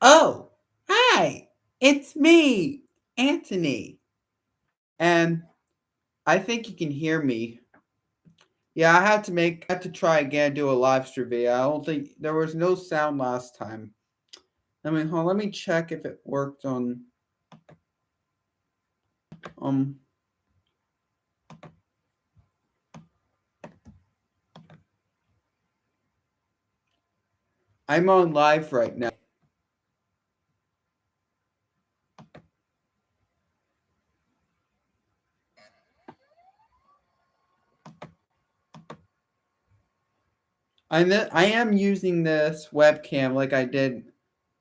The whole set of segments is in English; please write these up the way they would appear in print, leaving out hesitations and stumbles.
Oh, hi, it's me, Anthony. And I think you can hear me. Yeah, I had to try again, do a live stream video. I don't think there was no sound last time. Let me check if it worked on, um, I'm on live right now. I am using this webcam like I did in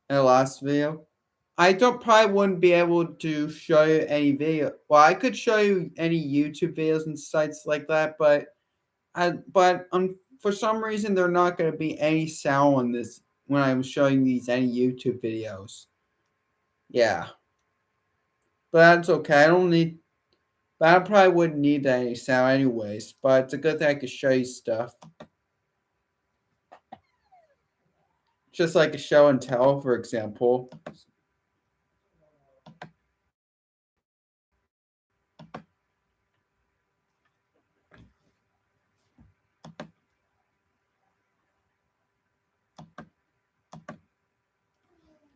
the last video. I don't probably wouldn't be able to show you any video. Well, I could show you any YouTube videos and sites like that, but for some reason, there are not going to be any sound on this when I'm showing these any YouTube videos. Yeah, but that's okay. I don't need, but I probably wouldn't need any sound anyways. But it's a good thing I could show you stuff, just like a show and tell, for example.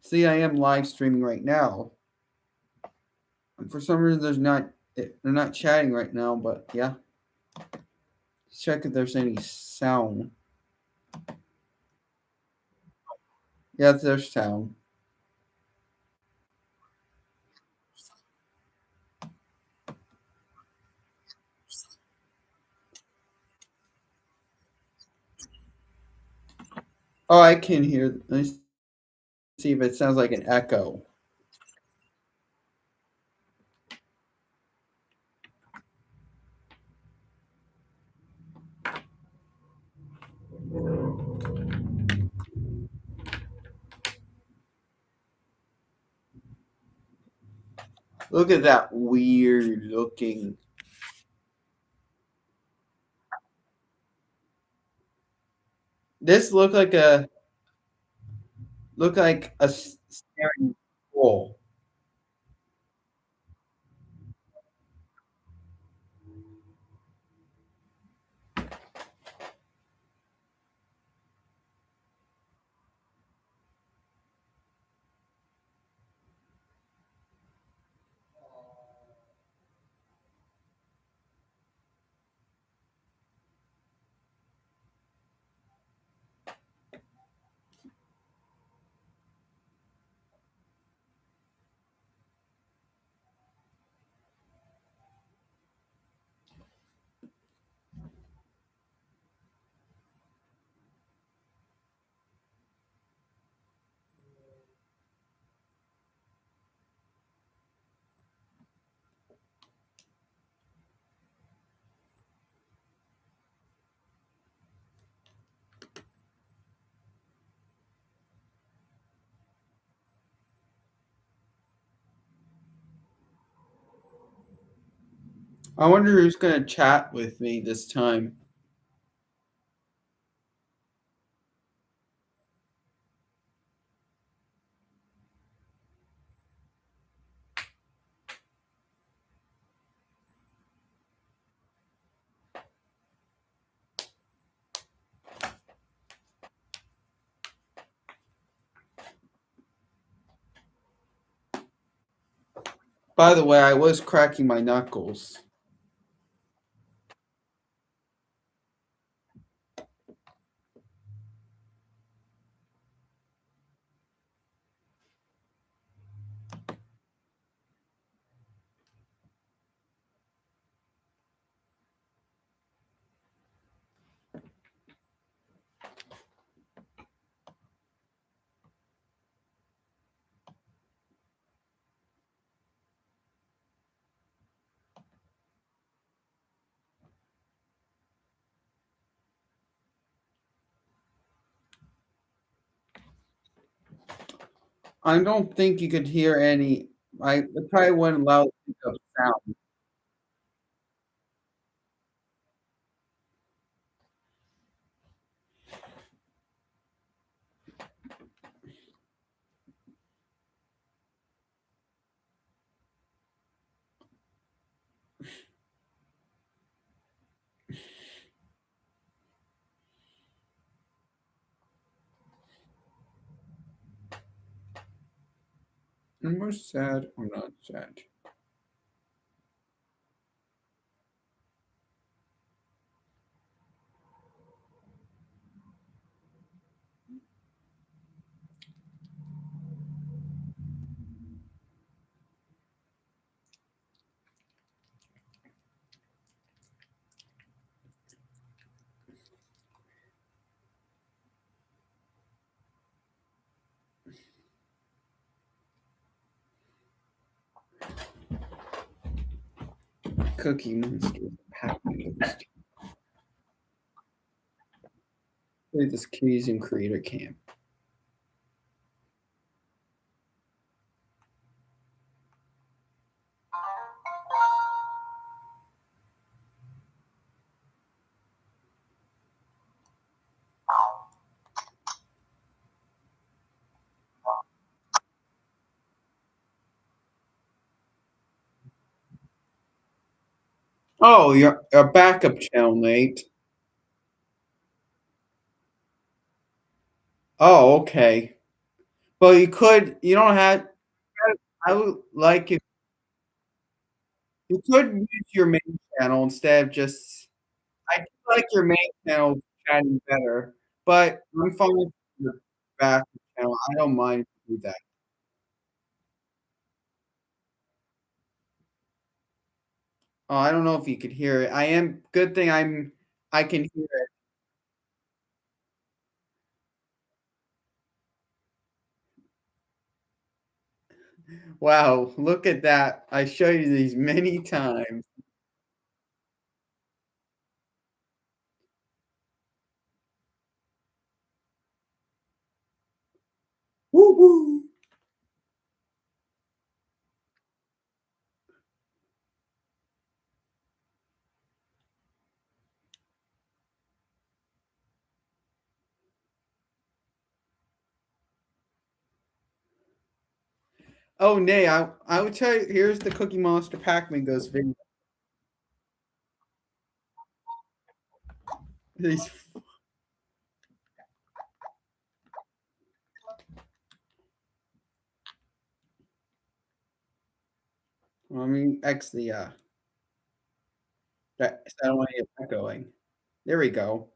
See, I am live streaming right now. And for some reason, they're not chatting right now. But yeah, let's check if there's any sound. Yeah, there's sound. Oh, I can hear. Let me see if it sounds like an echo. Look at that weird looking. This look like a staring bull. I wonder who's gonna chat with me this time. By the way, I was cracking my knuckles. I don't think you could hear any. It probably wouldn't allow to pick up sound. Am I sad or not sad? Cookie Monster. Pac-Man. Play this Keys and Creator Camp. Oh, you're a backup channel, Nate. Oh, okay. Well, you could. You don't have. I would like if you could use your main channel instead of just. I do like your main channel chatting better, but I'm fine with your backup channel. I don't mind if you do that. Oh, I don't know if you could hear it. I am. Good thing I'm. I can hear it. Wow, look at that. I show you these many times. Woo woo. Oh, nay, I would tell you, here's the Cookie Monster Pac-Man Ghost video. These, I mean, X the, that, I don't want to get that going. There we go.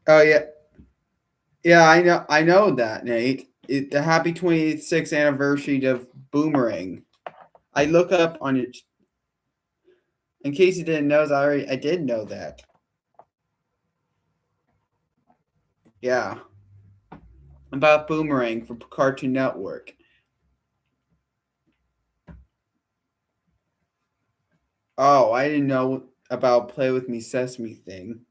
Oh, yeah. Yeah, I know that, Nate. The happy 26th anniversary of Boomerang. I look up on it. In case you didn't know, I did know that. Yeah, about Boomerang from Cartoon Network. Oh, I didn't know about Play With Me Sesame thing.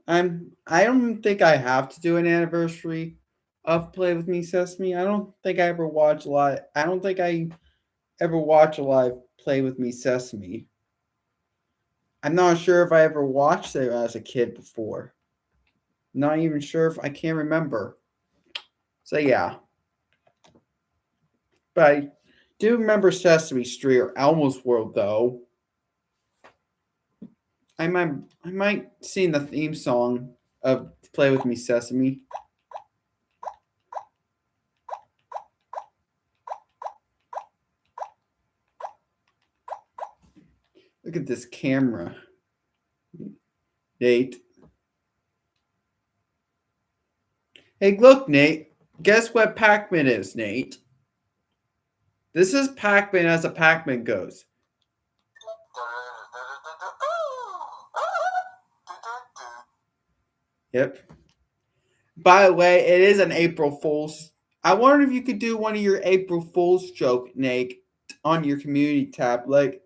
I don't think I have to do an anniversary of Play With Me Sesame. I don't think I ever watch a lot. I don't think I ever watch a lot of Play With Me Sesame. I'm not sure if I ever watched it as a kid before. Not even sure if I can't remember. So yeah, but I do remember Sesame Street or Elmo's World though. I might I might sing the theme song of Play With Me Sesame. Look at this camera, Nate. Hey, look, Nate. Guess what Pac-Man is, Nate? This is Pac-Man as a Pac-Man goes. Yep. By the way, it is an April Fool's. I wonder if you could do one of your April Fool's joke, Nate, on your community tab. Like,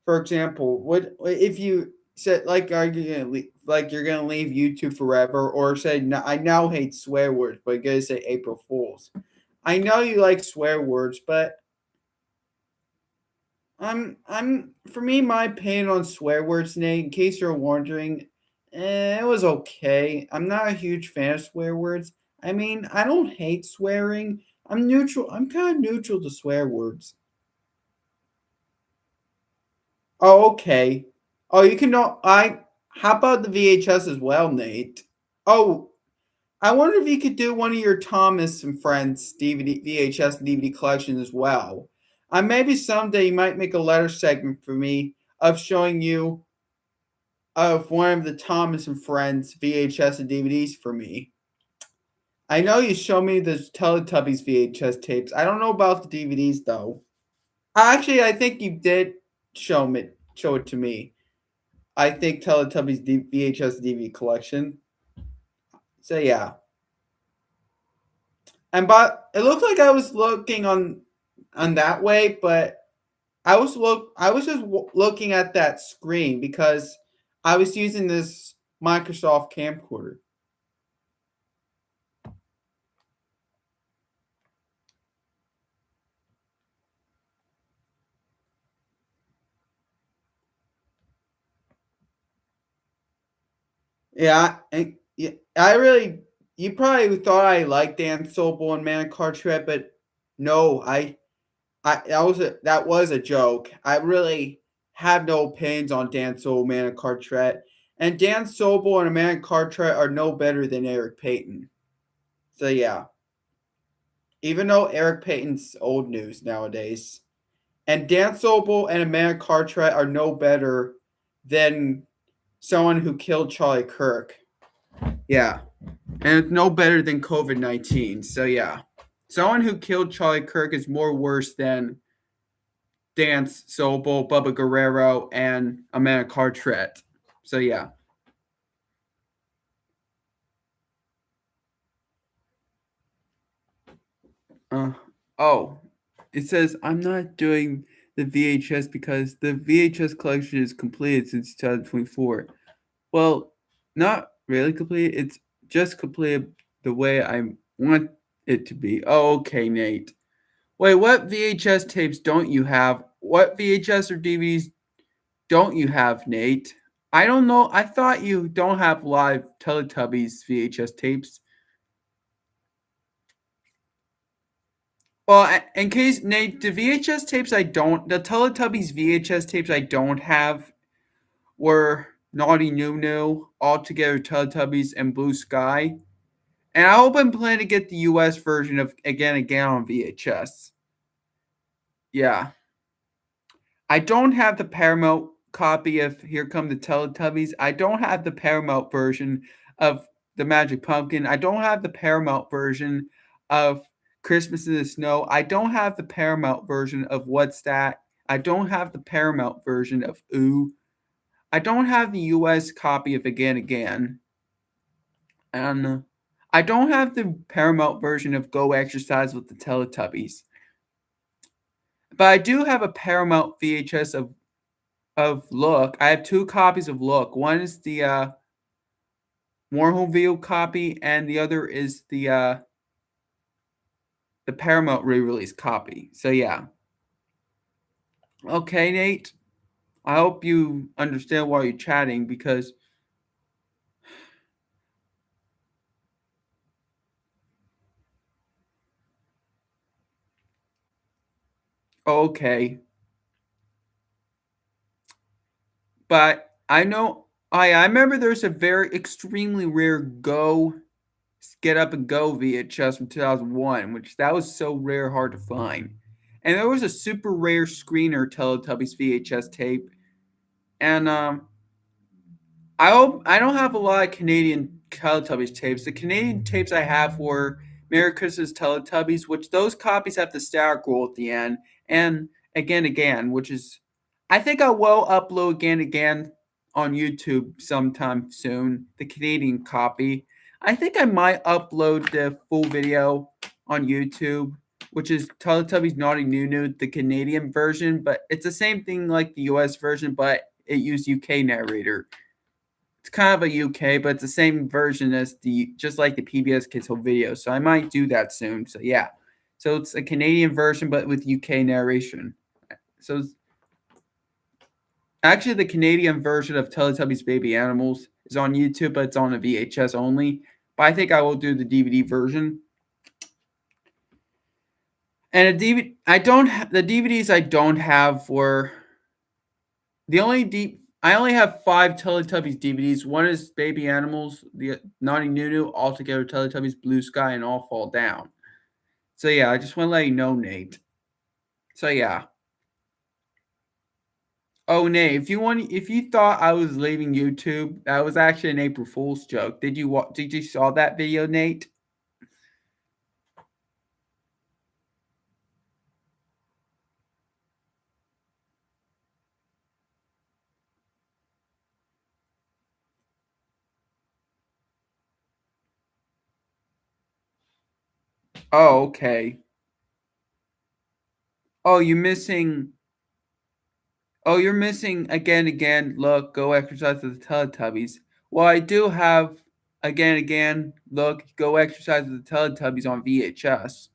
for example, what if you said like, are you gonna like you're gonna leave YouTube forever, or say no, I now hate swear words, but you're gonna say April Fools. I know you like swear words, but I'm for me, my opinion on swear words, Nate. In case you're wondering, it was okay. I'm not a huge fan of swear words. I mean, I don't hate swearing. I'm neutral. I'm kind of neutral to swear words. Oh, okay. Oh, you can know. I. How about the VHS as well, Nate? Oh, I wonder if you could do one of your Thomas and Friends DVD, VHS, and DVD collections as well. Maybe someday you might make a letter segment for me of showing you of one of the Thomas and Friends VHS and DVDs for me. I know you showed me the Teletubbies VHS tapes. I don't know about the DVDs though. Actually, I think you did show it to me. I think Teletubbies VHS DVD collection. So yeah. But it looked like I was looking on that way, but I was just looking at that screen because I was using this Microsoft camcorder. Yeah, and yeah, I really you probably thought I liked Dan Sobel and Man Carteret, but no, that was a joke. I really have no opinions on Dan Sobel, Man Carteret, and Dan Sobel and Man Carteret are no better than Eric Payton. So yeah, even though Eric Payton's old news nowadays, and Dan Sobel and Amanda Cartwright are no better than someone who killed Charlie Kirk. Yeah, and it's no better than COVID-19. So yeah, someone who killed Charlie Kirk is more worse than Dan Sobel, Bubba Guerrero, and Amanda Cartwright. So yeah. Uh, oh, it says I'm not doing the VHS because the VHS collection is completed since 2024. Well, not really complete. It's just completed the way I want it to be. Oh, okay, Nate. Wait, what VHS tapes don't you have? What VHS or DVDs don't you have, Nate? I don't know. I thought you don't have live Teletubbies VHS tapes. Well, in case Nate, the Teletubbies VHS tapes I don't have were Naughty Nunu, Altogether Teletubbies, and Blue Sky. And I hope I'm planning to get the US version of Again on VHS. Yeah. I don't have the Paramount copy of Here Come the Teletubbies. I don't have the Paramount version of The Magic Pumpkin. I don't have the Paramount version of Christmas in the Snow. I don't have the Paramount version of What's That? I don't have the Paramount version of Ooh. I don't have the US copy of Again. And I don't have the Paramount version of Go Exercise with the Teletubbies. But I do have a Paramount VHS of Look. I have two copies of Look. One is the more home video copy, and the other is the Paramount re-release copy. So yeah. Okay, Nate. I hope you understand why you're chatting because okay. But I know I remember there's a very extremely rare Get Up and Go VHS from 2001, which that was so rare, hard to find. And there was a super rare screener Teletubbies VHS tape. And I hope I don't have a lot of Canadian Teletubbies tapes. The Canadian tapes I have were Merry Christmas Teletubbies, which those copies have the star roll at the end, and Again, which is I think I will upload Again on YouTube sometime soon. The Canadian copy. I think I might upload the full video on YouTube, which is Teletubbies Naughty Nunu, the Canadian version, but it's the same thing like the US version, but it used UK narrator. It's kind of a UK, but it's the same version as just like the PBS Kids Home Video. So I might do that soon. So yeah, so it's a Canadian version, but with UK narration. So actually, the Canadian version of Teletubbies Baby Animals is on YouTube, but it's on a VHS only. But I think I will do the DVD version. And a DVD, I don't the DVDs I don't have were the only deep. I only have 5 Teletubbies DVDs. One is Baby Animals, the Naughty Nunu, All Together Teletubbies, Blue Sky, and All Fall Down. So yeah, I just want to let you know, Nate. So yeah. Oh, Nate, if you thought I was leaving YouTube, that was actually an April Fool's joke. Did you saw that video, Nate? Oh, okay. Oh, you're missing again. Look, go exercise with the Teletubbies. Well, I do have again. Look, go exercise with the Teletubbies on VHS.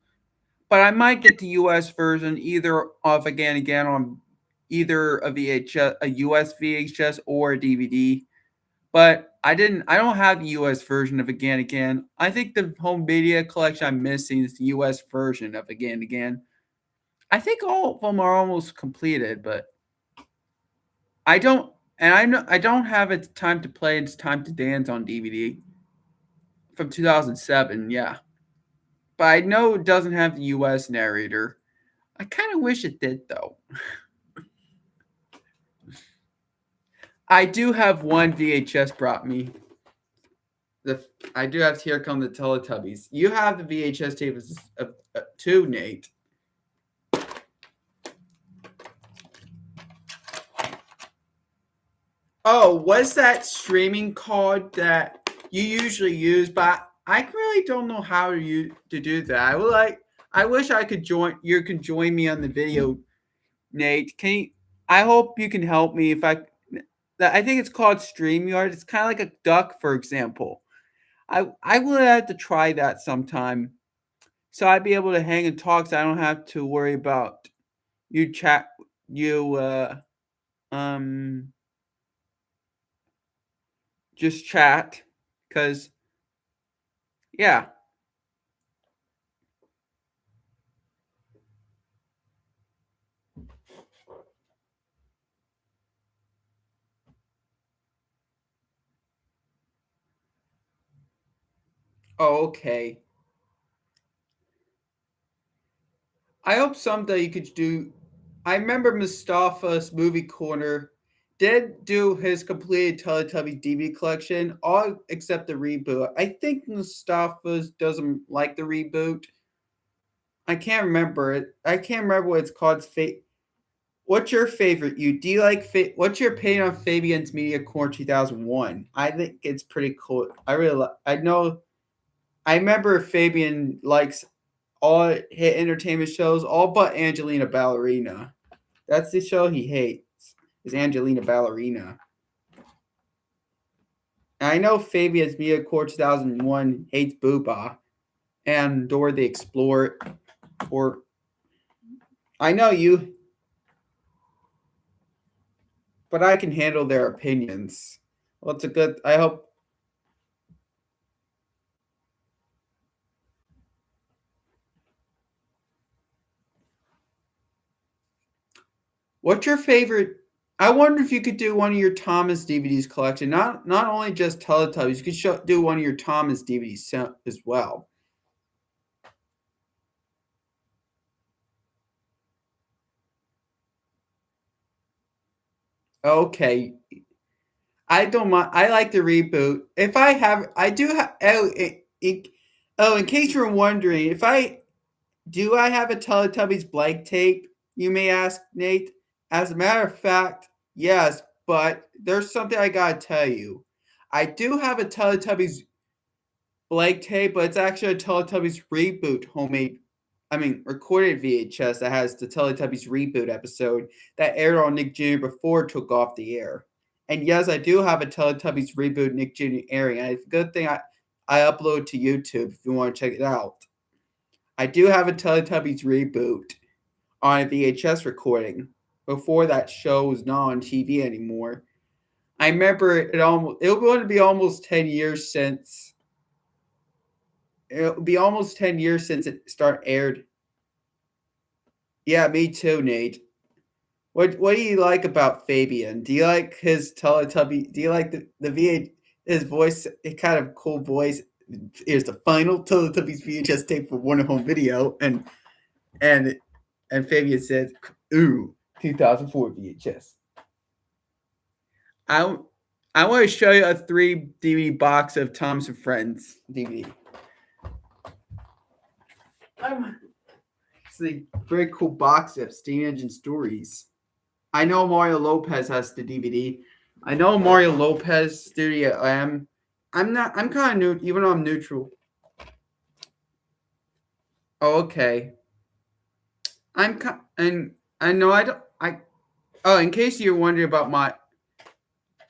But I might get the US version either of again on either a VHS, a US VHS or a DVD. But I don't have the US version of Again. I think the home media collection I'm missing is the US version of Again. I think all of them are almost completed, but I don't and I know I don't have It's Time to Play, It's Time to Dance on DVD from 2007, yeah. But I know it doesn't have the US narrator. I kind of wish it did though. I do have one VHS brought me. I do have Here Come the Teletubbies. You have the VHS tape too, Nate. Oh, what's that streaming card that you usually use? But I really don't know how to do that. I wish I could join. You can join me on the video, Nate. Can you? I hope you can help me if I. I think it's called StreamYard. It's kind of like a duck, for example. I will have to try that sometime, so I'd be able to hang and talk. So I don't have to worry about you chat you um just chat, because yeah. Oh, okay. I hope someday you could do. I remember Mustafa's movie corner did do his completed Teletubby DVD collection, all except the reboot. I think Mustafa's doesn't like the reboot. I can't remember it. I can't remember what it's called. What's your favorite? Do you like? What's your opinion on Fabian's Media Corner 2001? I think it's pretty cool. I really. I know. I remember Fabian likes all hit entertainment shows, all but Angelina Ballerina. That's the show he hates. Is Angelina Ballerina. And I know Fabian's Media Corps 2001 hates Booba and Dora the Explorer. Or I know you, but I can handle their opinions. Well, it's a good. I hope. What's your favorite? I wonder if you could do one of your Thomas DVDs collection. Not only just Teletubbies, you could do one of your Thomas DVDs as well. Okay, I don't mind. I like the reboot. If I have, I do have. Oh, in case you're wondering, if I do, I have a Teletubbies blank tape. You may ask, Nate. As a matter of fact, yes. But there's something I gotta tell you. I do have a Teletubbies blank tape, but it's actually a Teletubbies reboot homemade. recorded VHS that has the Teletubbies reboot episode that aired on Nick Jr. before it took off the air. And yes, I do have a Teletubbies reboot Nick Jr. airing. And it's a good thing I upload to YouTube if you want to check it out. I do have a Teletubbies reboot on a VHS recording before that show was not on TV anymore. I remember it going to be almost 10 years since it'll be almost 10 years since it aired. Yeah, me too, Nate. What do you like about Fabian? Do you like his Teletubby? Do you like the VH his voice? A kind of cool voice. Here's the final Teletubbies VHS tape for Warner Home Video, and and Fabian says, "Ooh, 2004 VHS." I I want to show you a 3 DVD box of Thomas and Friends DVD. It's a very cool box of Steam Engine Stories. I know Mario Lopez has the DVD. I know Mario Lopez Studio M. I'm not. I'm kind of new, even though I'm neutral. Oh, okay. And I know I don't. I Oh, in case you're wondering about my,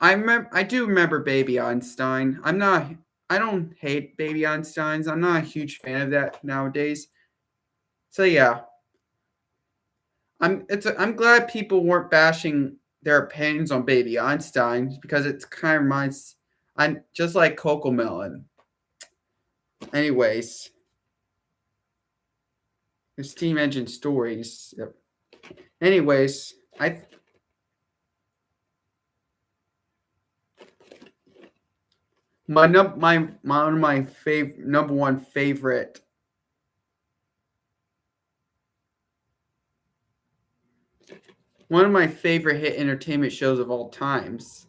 I do remember Baby Einstein. I'm not. I don't hate Baby Einsteins. I'm not a huge fan of that nowadays. So yeah, I'm glad people weren't bashing their opinions on Baby Einstein because it kind of reminds. I'm just like Coco Melon. Anyways, the Steam Engine Stories. Yep. Anyways, one of my number one favorite. One of my favorite hit entertainment shows of all times.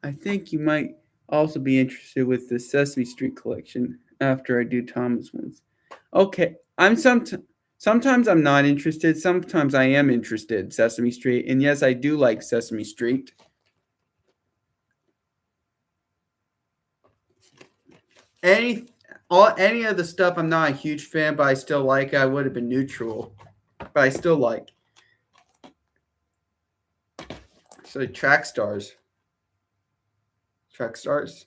I think you might also be interested with the Sesame Street collection after I do Thomas ones. Okay, sometimes I'm not interested. Sometimes I am interested. Sesame Street, and yes, I do like Sesame Street. Any any of the stuff I'm not a huge fan, but I still like. I would have been neutral, but I still like. So Track Stars. Track Stars.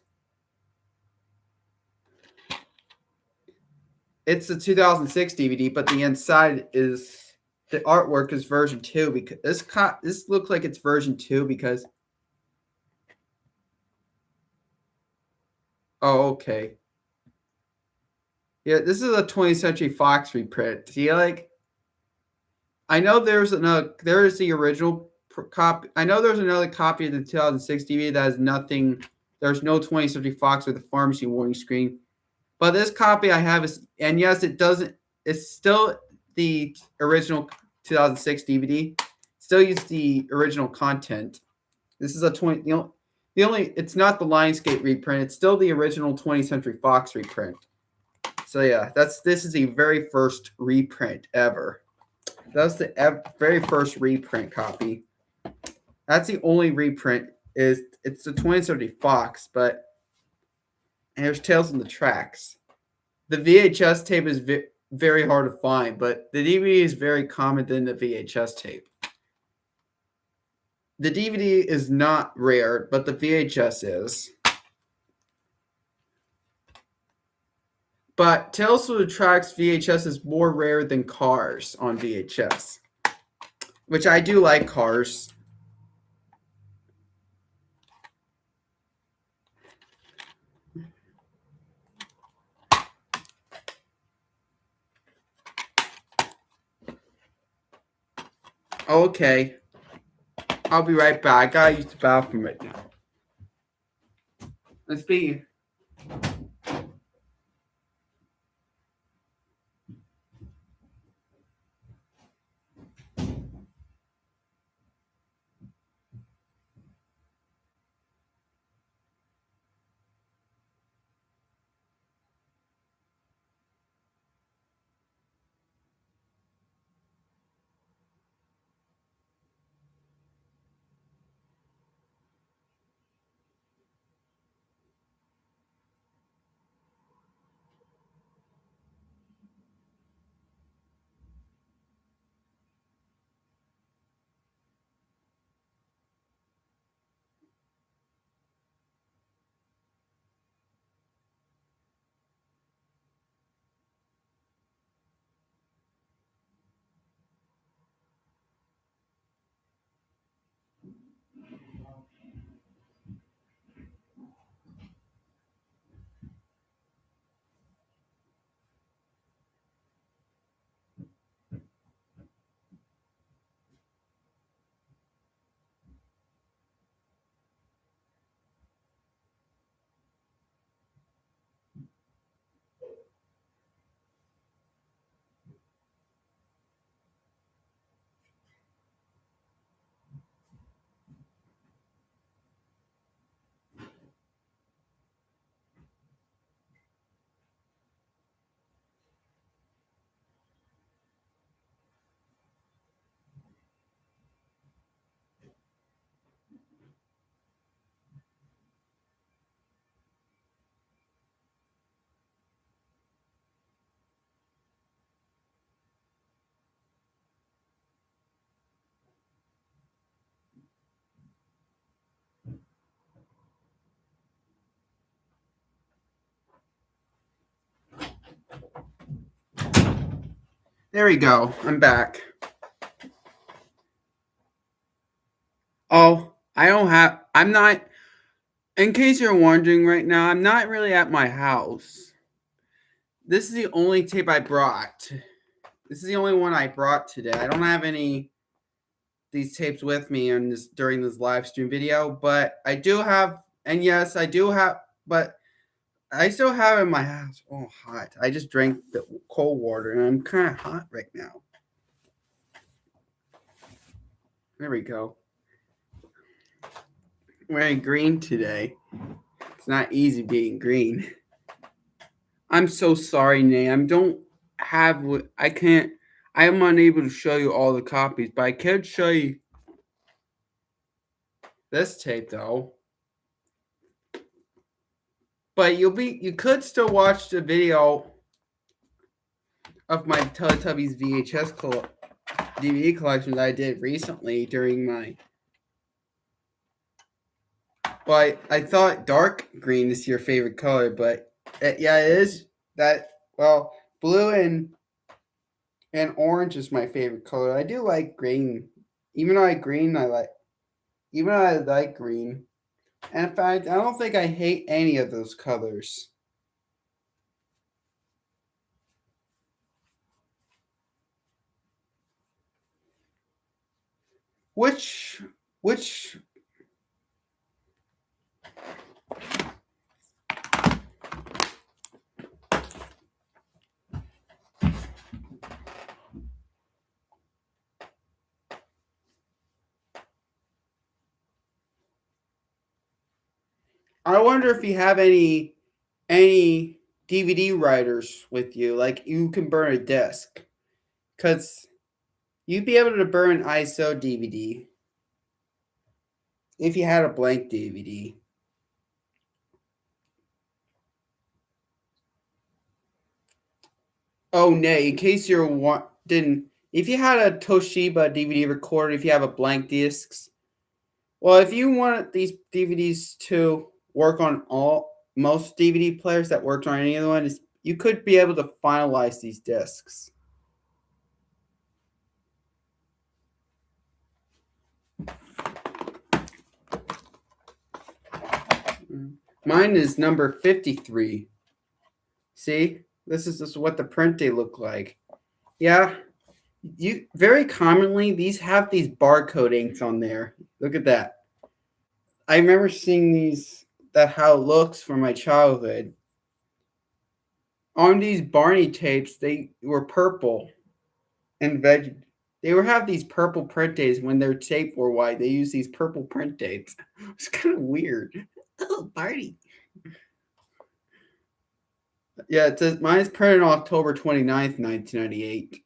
It's a 2006 DVD, but the inside is the artwork is version 2 because this looks like it's version 2 because oh, okay. Yeah, this is a 20th Century Fox reprint. Do you like I know there is the original copy. I know there's another copy of the 2006 DVD that has nothing. There's no 20th Century Fox with a pharmacy warning screen. But this copy I have is, and yes, it doesn't. It's still the original 2006 DVD. Still use the original content. This is a 20. The only. It's not the Lionsgate reprint. It's still the original 20th Century Fox reprint. So yeah, this is the very first reprint ever. That's the very first reprint copy. That's the only reprint. It's the 20th Century Fox, but and there's Tales from the Tracks. The VHS tape is very hard to find, but the DVD is very common than the VHS tape. The DVD is not rare, but the VHS is. But Tales from the Tracks VHS is more rare than Cars on VHS, which I do like Cars. Okay. I'll be right back. I gotta use the bathroom right now. Let's be. There we go. I'm back. Oh, I don't have. I'm not. In case you're wondering right now, I'm not really at my house. This is the only tape I brought. This is the only one I brought today. I don't have any these tapes with me on this during this live stream video, but I do have. And yes, I do have. But I still have it in my house. Oh, hot! I just drank the cold water, and I'm kind of hot right now. There we go. I'm wearing green today. It's not easy being green. I'm so sorry, Nate. I don't have. I can't. I am unable to show you all the copies, but I can show you this tape though. But you could still watch the video of my Teletubbies VHS DVD collection that I did recently during my. But I thought dark green is your favorite color, but yeah, it is that. Well, blue and orange is my favorite color. I do like green, even though even though I like green. And in fact, I don't think I hate any of those colors. Which which I wonder if you have any DVD writers with you, like you can burn a disc, because you'd be able to burn ISO DVD if you had a blank DVD. Oh, nay, in case didn't, if you had a Toshiba DVD recorder, if you have a blank discs, well, if you want these DVDs to work on most DVD players that worked on any other one, you could be able to finalize these discs. Mine is number 53. See? This is what the print they look like. Yeah. You very commonly these have these barcode inks on there. Look at that. I remember seeing these that how it looks from my childhood. On these Barney tapes, they were purple and veg. They were have these purple print dates when their tape were white. They use these purple print dates. It's kind of weird. Oh, Barney. Yeah, it says mine is printed on October 29th, 1998.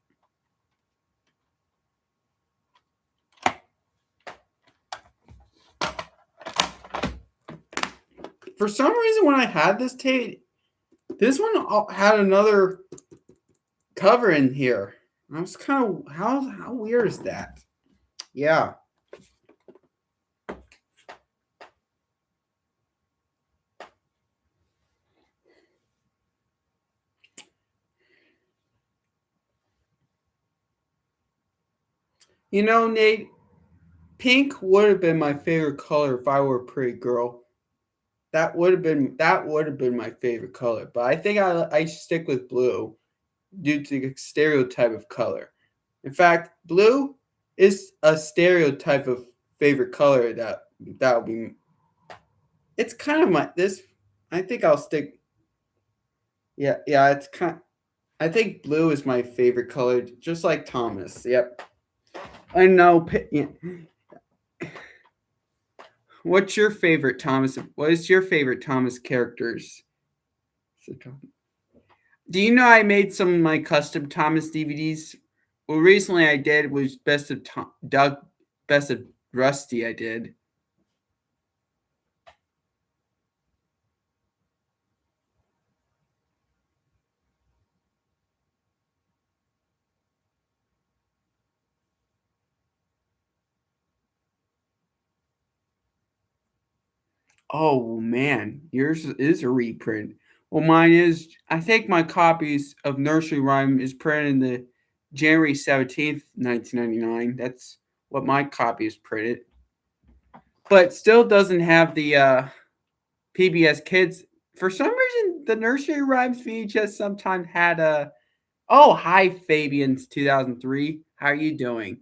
For some reason, when I had this tape, this one had another cover in here. I was kind of how weird is that? Yeah. You know, Nate, pink would have been my favorite color if I were a pretty girl. That would have been my favorite color. But I think I stick with blue due to the stereotype of color. In fact, blue is a stereotype of favorite color that would be. It's kind of my this. I think I'll stick. Yeah, yeah. It's kind. I think blue is my favorite color, just like Thomas. Yep. I know. Yeah. What's your favorite Thomas? What is your favorite Thomas characters? Do you know I made some of my custom Thomas DVDs? Well, recently I did was Best of Doug, Best of Rusty. I did. Oh man, yours is a reprint. Well, mine is. I think my copies of Nursery Rhyme is printed in the January 17th, 1999. That's what my copy is printed. But still doesn't have the PBS Kids. For some reason, the Nursery Rhymes VHS sometimes had a. Oh, hi, Fabian's 2003. How are you doing?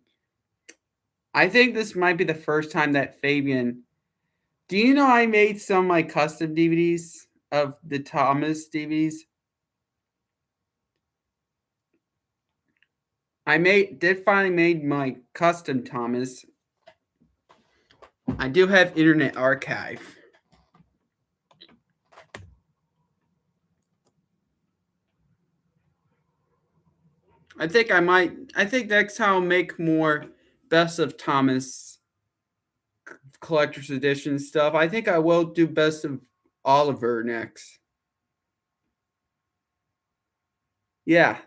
I think this might be the first time that Fabian. Do you know I made some of my custom DVDs of the Thomas DVDs? I did finally made my custom Thomas. I do have Internet Archive. I think next time I'll make more Best of Thomas collector's edition stuff. I think I will do Best of Oliver next. Yeah.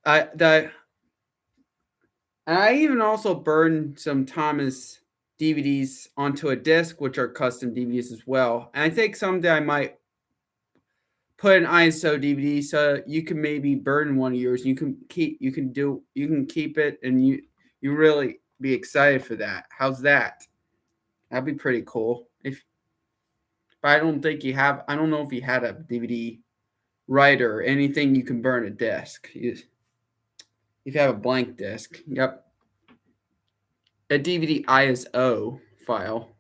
And I even also burned some Thomas DVDs onto a disc, which are custom DVDs as well. And I think someday I might put an ISO DVD so you can maybe burn one of yours. You can keep it, and you really be excited for that. How's that? That'd be pretty cool. If but I don't think you have. I don't know if you had a DVD writer or anything you can burn a disc. If you have a blank disc, yep, a DVD ISO file.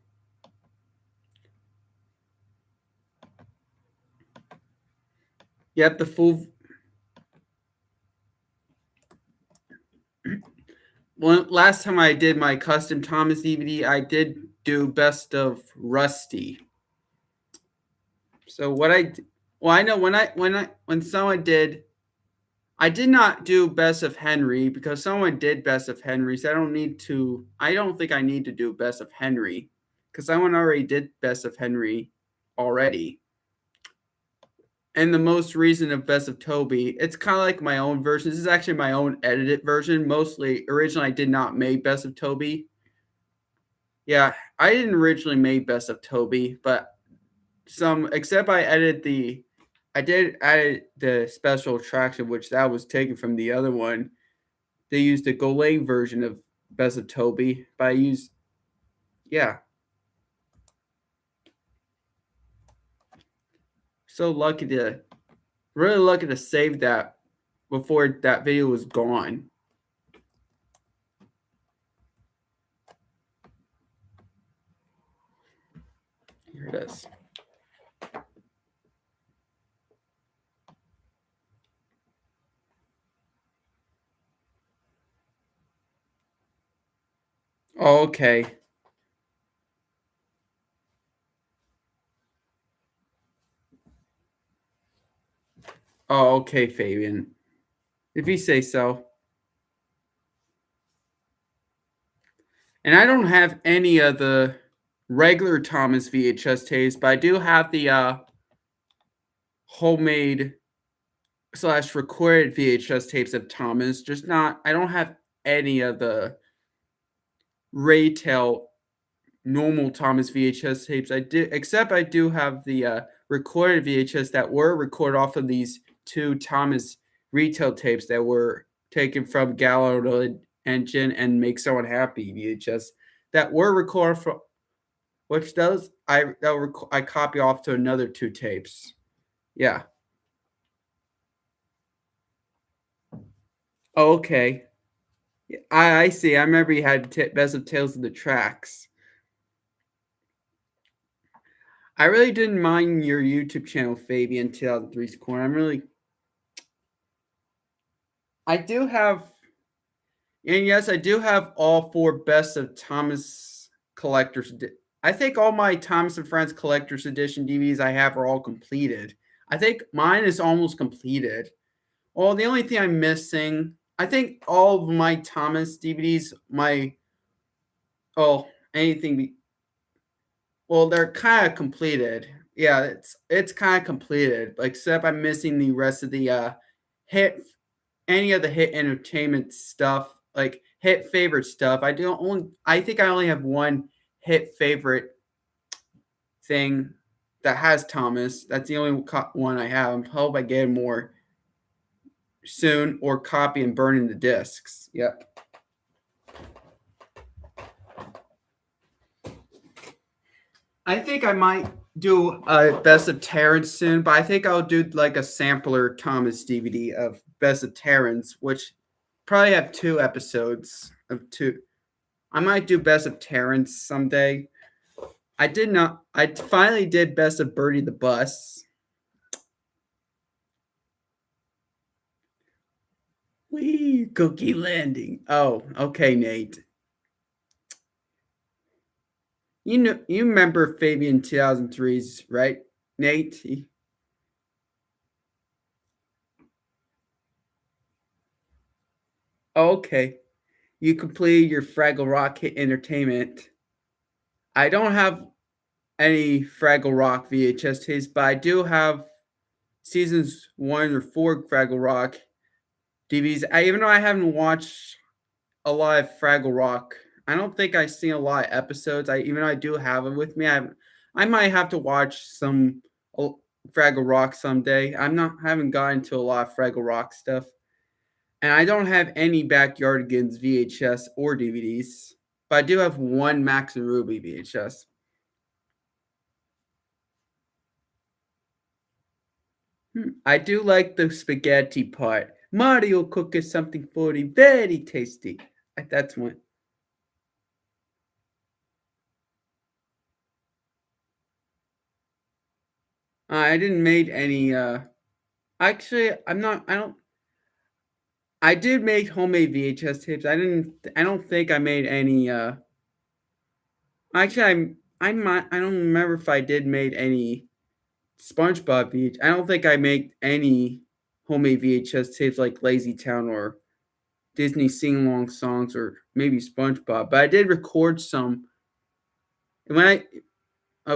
Yep, the full. Last time I did my custom Thomas DVD, I did do Best of Rusty. So I know when someone did, I did not do Best of Henry because someone did Best of Henry. So I don't think I need to do Best of Henry because someone already did Best of Henry already. And the most recent of Best of Toby, it's kind of like my own version. This is actually my own edited version. Originally I did not make Best of Toby. Yeah, I didn't originally make Best of Toby, but except I did add the special attraction, which that was taken from the other one. They used the Golay version of Best of Toby, but yeah. So really lucky to save that before that video was gone. Here it is. Oh, okay. Oh, okay, Fabian. If you say so. And I don't have any of the regular Thomas VHS tapes, but I do have the homemade / recorded VHS tapes of Thomas. Just not. I don't have any of the retail normal Thomas VHS tapes. I do have the recorded VHS that were recorded off of these two Thomas retail tapes that were taken from Gallo Engine and Make Someone Happy VHS that were recorded from which those I copy off to another two tapes. Yeah. Oh, okay. I see. I remember you had Best of Tales of the Tracks. I really didn't mind your YouTube channel, Fabian 2003's Corner. I do have, and yes, I do have all four Best of Thomas collectors. I think all my Thomas and Friends collector's edition DVDs I have are all completed. I think mine is almost completed. Well, the only thing I'm missing, I think all of my Thomas DVDs, anything. Well, they're kind of completed. Yeah, it's kind of completed. Except I'm missing the rest of the hit, any of the hit entertainment stuff, like hit favorite stuff. I think I only have one hit favorite thing that has Thomas. That's the only one I have. I hope I get more. soon or copy and burning the discs. Yep. I think I might do a Best of Terrence soon, but I think I'll do like a sampler Thomas DVD of Best of Terrence, which probably have 2 episodes of two. I might do Best of Terrence someday. I did not. I finally did Best of Birdie the Bus. Wee cookie landing. Oh, okay, Nate. You remember Fabian 2003's, right, Nate? Okay. You completed your Fraggle Rock hit entertainment. I don't have any Fraggle Rock VHS tapes, but I do have seasons 1 or 4 Fraggle Rock DVDs. Even though I haven't watched a lot of Fraggle Rock, I don't think I've seen a lot of episodes. Even though I do have it with me, I might have to watch some Fraggle Rock someday. Haven't gotten to a lot of Fraggle Rock stuff, and I don't have any Backyardigans VHS or DVDs, but I do have one Max and Ruby VHS. I do like the spaghetti part. Mario cooking something for you, very tasty. That's one. I didn't make any. Actually, I'm not. I don't. I did make homemade VHS tapes. I didn't. I don't think I made any. Actually, I might. I don't remember if I did made any SpongeBob VH. I don't think I made any homemade VHS tapes like Lazy Town or Disney sing along songs or maybe SpongeBob. But I did record some. And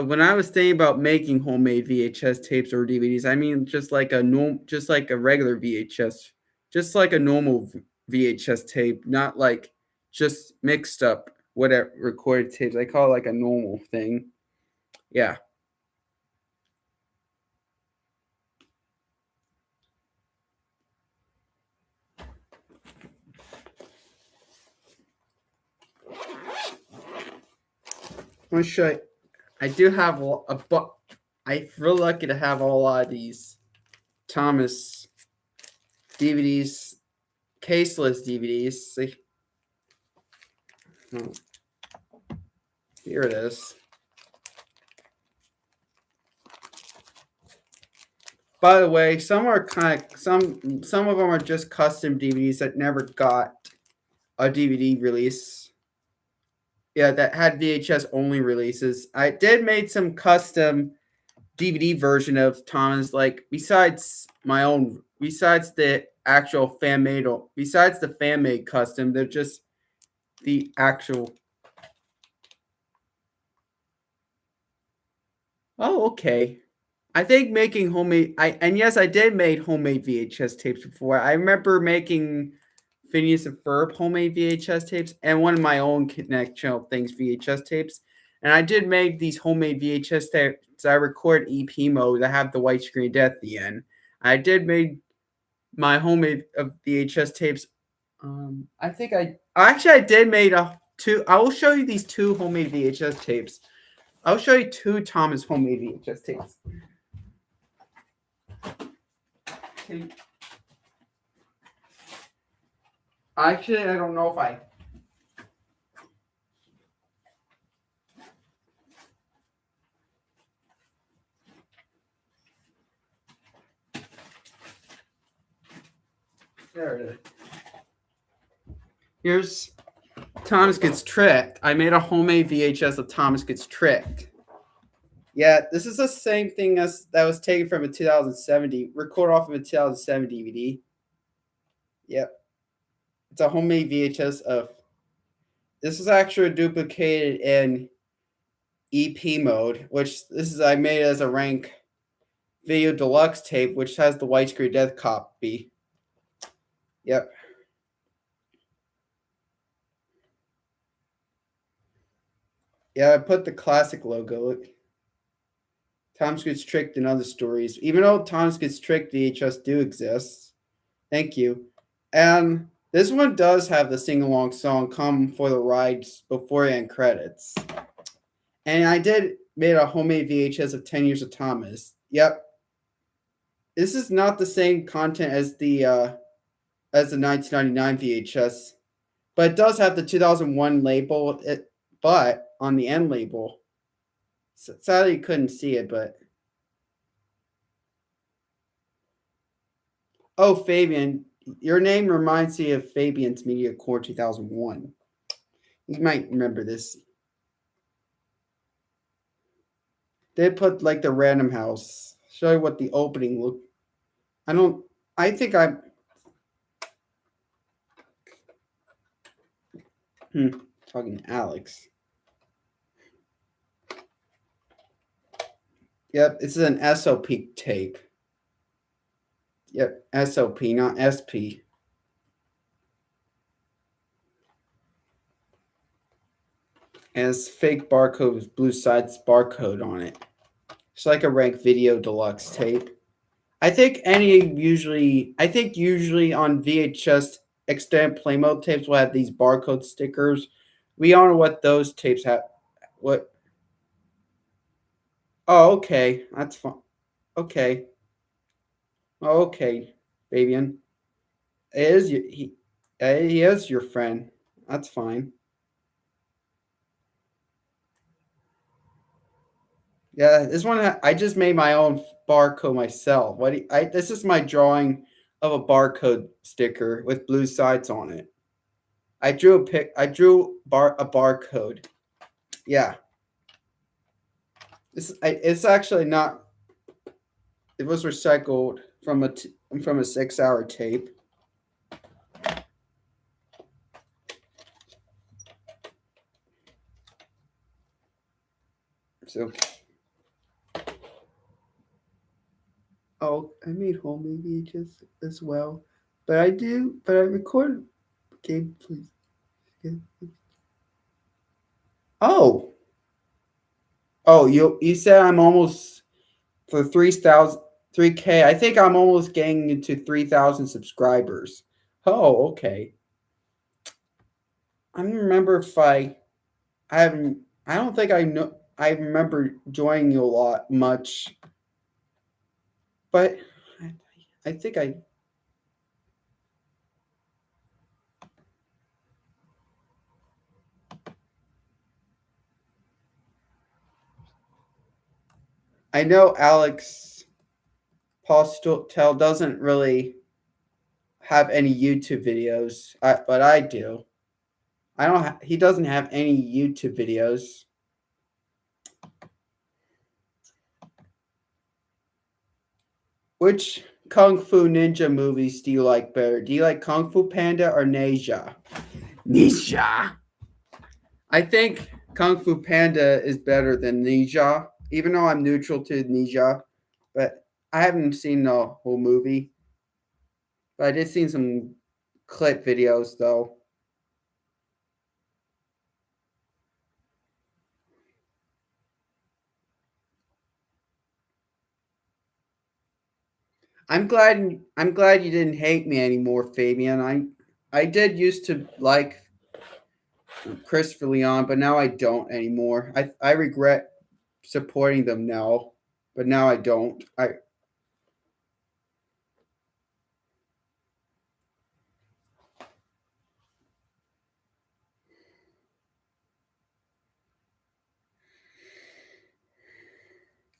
when I was thinking about making homemade VHS tapes or DVDs, I mean just like a regular VHS, just like a normal VHS tape, not like just mixed up whatever recorded tapes. I call it like a normal thing. Yeah. I'm gonna show you. I do have a book. I feel lucky to have a lot of these Thomas DVDs, caseless DVDs. See, oh, here it is. By the way, some are some of them are just custom DVDs that never got a DVD release. Yeah, that had VHS only releases. I did make some custom DVD version of Thomas, like besides the actual fan made, besides the fan made custom, they're just the actual. Oh, okay. I think making homemade. Yes, I did make homemade VHS tapes before. I remember making Phineas and Ferb homemade VHS tapes and one of my own Connect Channel Things VHS tapes. And I did make these homemade VHS tapes. I record EP mode that have the white screen death at the end. I did make my homemade VHS tapes. I think I did made a two. I will show you these 2 homemade VHS tapes. I'll show you 2 Thomas homemade VHS tapes. Okay. Actually, I don't know if I. There it is. Here's Thomas Gets Tricked. I made a homemade VHS of Thomas Gets Tricked. Yeah, this is the same thing as that was taken from a 2070, recorded off of a 2007 DVD. Yep. It's a homemade VHS of. This is actually duplicated in EP mode, which I made as a rank video deluxe tape, which has the widescreen death copy. Yep. Yeah, I put the classic logo. Thomas Gets Tricked and other stories. Even though Thomas Gets Tricked VHS do exist, Thank you. And this one does have the sing along song "Come for the Ride" before end credits. And I did made a homemade VHS of 10 Years of Thomas. Yep, this is not the same content as the 1999 VHS, but it does have the 2001 label. But on the end label, sadly you couldn't see it. But oh, Fabian, your name reminds me of Fabian's Media Core 2001. You might remember this. They put like the random house. Show you what the opening look. I don't. I think I. Talking to Alex. Yep, this is an SOP tape. Yep, SOP, not SP. And it's fake barcode with blue sides barcode on it. It's like a rank video deluxe tape. I think usually on VHS extended play mode tapes will have these barcode stickers. We don't know what those tapes have. What? Oh, okay, that's fine. Okay, okay, Fabian. It is he is your friend. That's fine. Yeah, this one I just made my own barcode myself. This is my drawing of a barcode sticker with blue sides on it. I drew a barcode. Yeah. It's actually not. It was recycled from a 6-hour tape. So, oh, I made homemade VHS as well, but I record game. Please. Oh, you said I'm almost for 3,000 3K. I think I'm almost getting into 3,000 subscribers. Oh, okay. I don't remember if I haven't. I don't think I know. I remember joining you a lot much, but I think I know Alex Postel doesn't really have any YouTube videos, but I do. I don't. He doesn't have any YouTube videos. Which Kung Fu Ninja movies do you like better? Do you like Kung Fu Panda or Neja? Nisha. I think Kung Fu Panda is better than Ninja, even though I'm neutral to Ninja. But I haven't seen the whole movie. But I did see some clip videos though. I'm glad you didn't hate me anymore, Fabian. I did used to like Christopher Leon, but now I don't anymore. I regret supporting them now, but now I don't.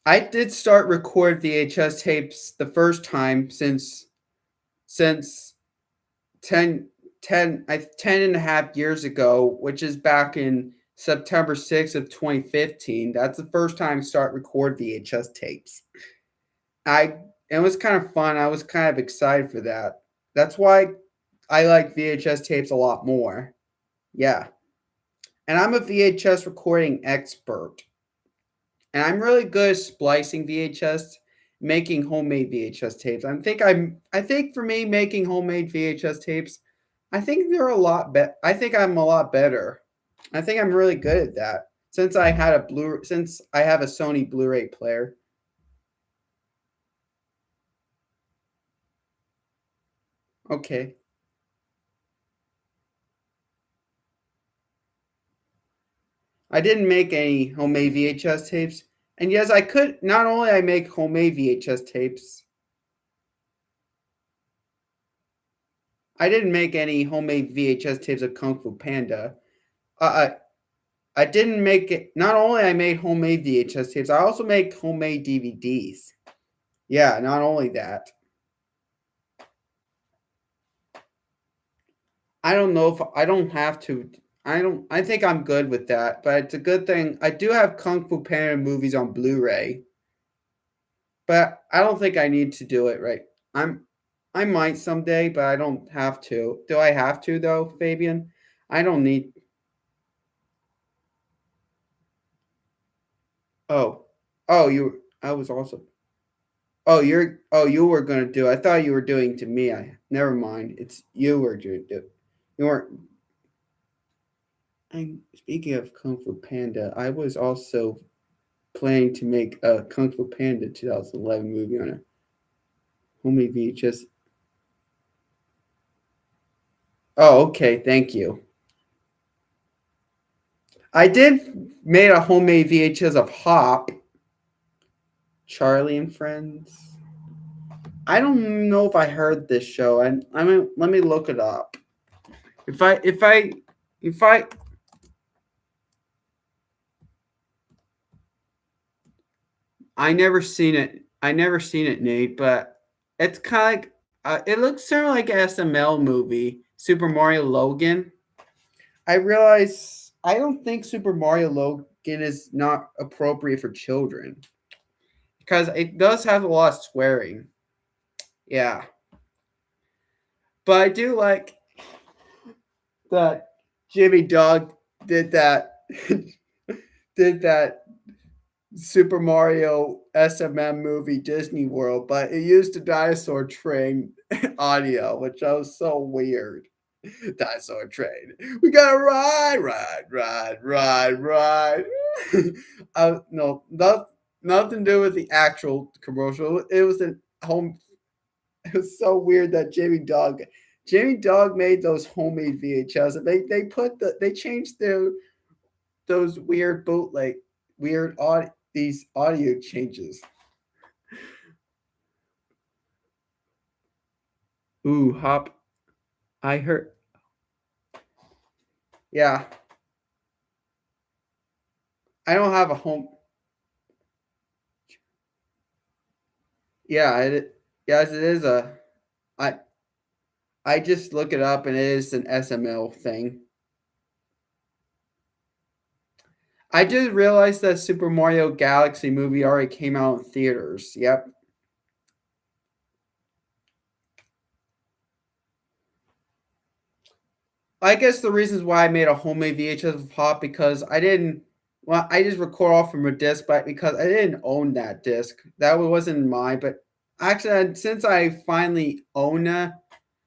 I did start record VHS tapes the first time since 10 and a half years ago, which is back in September 6th of 2015. That's the first time I start record VHS tapes. I It was kind of fun. I was kind of excited for that. That's why I like VHS tapes a lot more. Yeah. And I'm a VHS recording expert. And I'm really good at splicing VHS, making homemade VHS tapes. I think for me making homemade VHS tapes, I think they're a lot better. I think I'm a lot better. I think I'm really good at that since I have a Sony Blu-ray player. Okay. I didn't make any homemade VHS tapes. And yes, I could not only I make homemade VHS tapes, I didn't make any homemade VHS tapes of Kung Fu Panda. I didn't make it. Not only I made homemade VHS tapes, I also make homemade DVDs. Yeah, not only that. I don't know if I don't have to. I don't. I think I'm good with that. But it's a good thing. I do have Kung Fu Panda movies on Blu-ray, but I don't think I need to do it right. I'm. I might someday, but I don't have to. Do I have to though, Fabian? I don't need. Oh, oh, you. I was also. Oh, you're. Oh, you were gonna do. I thought you were doing to me. I. Never mind. It's you were doing. You weren't. And speaking of Kung Fu Panda, I was also planning to make a Kung Fu Panda 2011 movie on a homemade VHS. Oh, okay. Thank you. I did made a homemade VHS of Hop, Charlie and Friends. I don't know if I heard this show, and I mean, let me look it up. If I I never seen it. I never seen it, Nate. But it's kind of like it looks sort of like an SML movie, Super Mario Logan. I realize I don't think Super Mario Logan is not appropriate for children because it does have a lot of swearing. Yeah, but I do like that Jimmy Dog did that did that Super Mario SMM movie Disney World, but it used a dinosaur train audio, which was so weird. Dinosaur train. We gotta ride. No, nothing to do with the actual commercial. It was a home. It was so weird that Jamie Dog made those homemade VHS. And they changed those weird bootleg weird these audio changes. Ooh, Hop. I heard. Yeah, I don't have a home. Yeah, yes, it is a. I I just look it up and it is an SML thing. I did realize that Super Mario Galaxy movie already came out in theaters. Yep. I guess the reasons why I made a homemade VHS of Pop because I didn't. Well, I just record off from a disc, but because I didn't own that disc, that wasn't mine. But actually, since I finally own a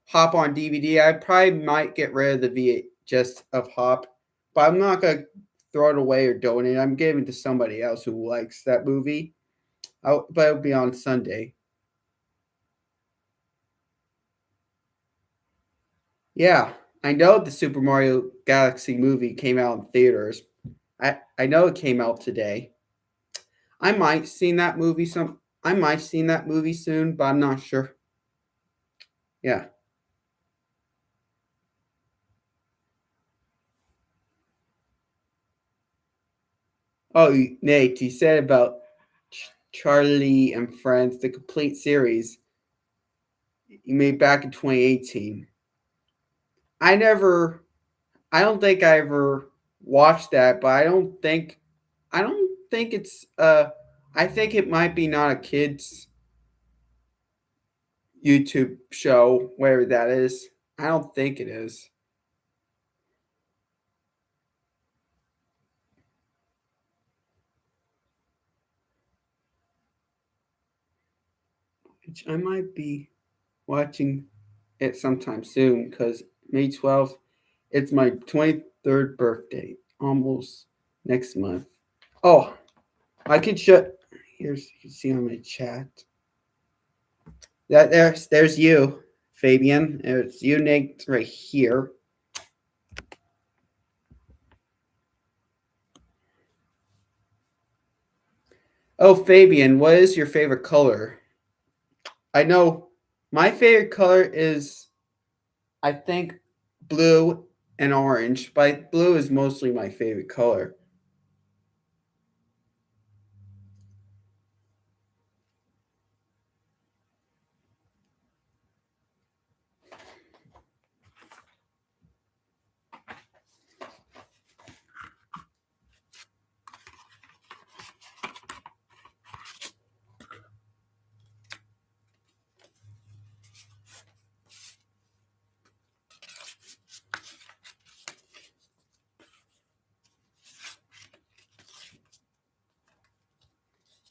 Hop on DVD, I probably might get rid of the VHS of Hop, but I'm not gonna throw it away or donate it. I'm giving it to somebody else who likes that movie. But it'll be on Sunday. Yeah, I know the Super Mario Galaxy movie came out in theaters. I know it came out today. I might seen that movie some. I might seen that movie soon, but I'm not sure. Yeah. Oh, Nate, you said about Charlie and Friends, the complete series you made back in 2018. I never. I don't think I ever watched that, but I don't think it's I think it might be not a kids YouTube show, wherever that is. I don't think it is. Which I might be watching it sometime soon because May 12th, it's my 23rd birthday, almost next month. Oh, I could show. Here's you can see on my chat. There's you, Fabian. It's unique right here. Oh, Fabian, what is your favorite color? I know my favorite color is, I think, blue and orange, but blue is mostly my favorite color.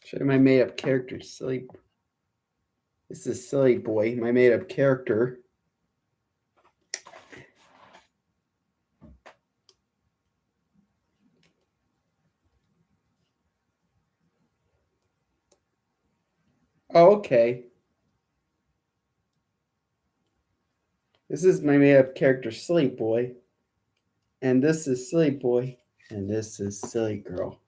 Show my made up character. Silly. This is Silly Boy, my made up character. Oh, okay. This is my made up character, Silly Boy. And this is Silly Boy. And this is Silly Girl.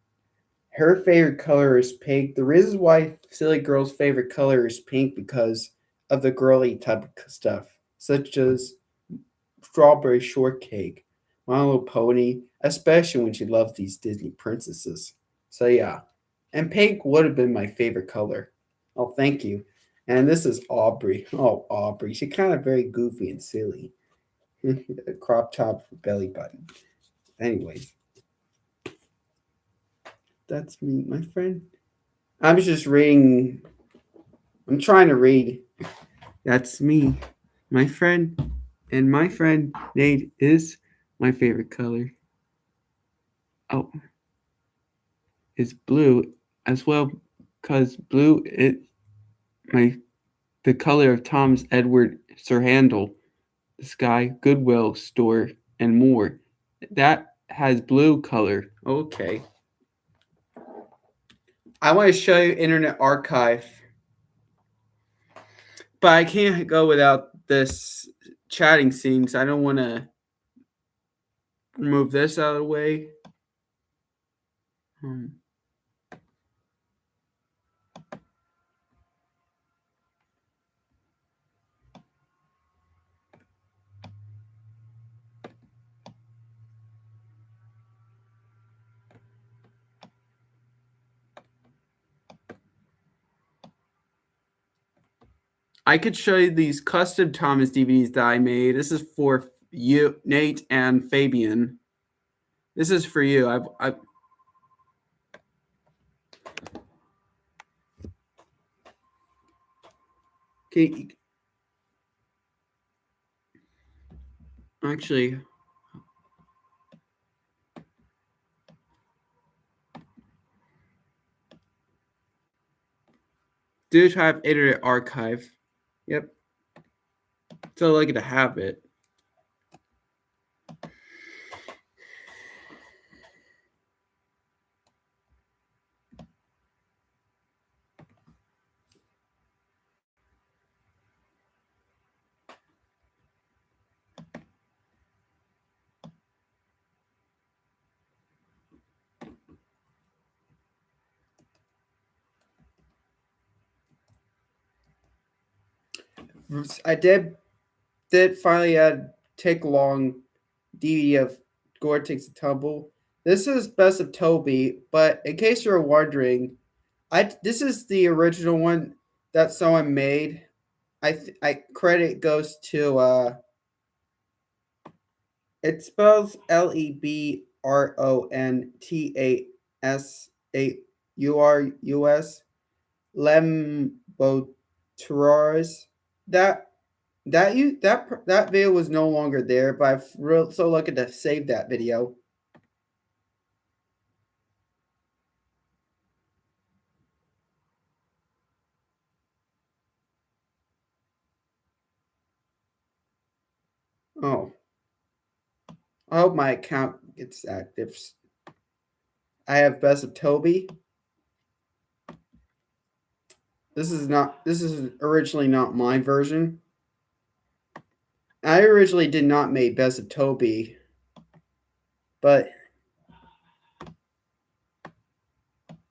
Her favorite color is pink. The reason why Silly Girl's favorite color is pink because of the girly type of stuff, such as strawberry shortcake, My Little Pony, especially when she loves these Disney princesses. So yeah, and pink would have been my favorite color. Oh, thank you. And this is Aubrey. Oh, Aubrey. She's kind of very goofy and silly. A crop top for belly button. Anyways, that's me, my friend. I'm just reading. I'm trying to read. That's me, my friend. And my friend Nate is my favorite color. Oh, is blue as well, because blue is my the color of Thomas Edward Sirhandle, the Sky Goodwill store, and more. That has blue color. Okay. I want to show you Internet Archive, but I can't go without this chatting scene, so I don't want to remove this out of the way. Hmm. I could show you these custom Thomas DVDs that I made. This is for you, Nate, and Fabian. This is for you. I've can, actually, do have Internet Archive. Yep. So lucky to have it. I did finally take long DVD of Gore Takes a Tumble. This is Best of Toby, but in case you're wondering, this is the original one that someone made. I credit goes to it spells LEBRONTASAURUS Lemboturars. That that video was no longer there, but I've so lucky to save that video. Oh, I hope my account gets active. I have Best of Toby. This is originally not my version. I originally did not make Best of Toby, but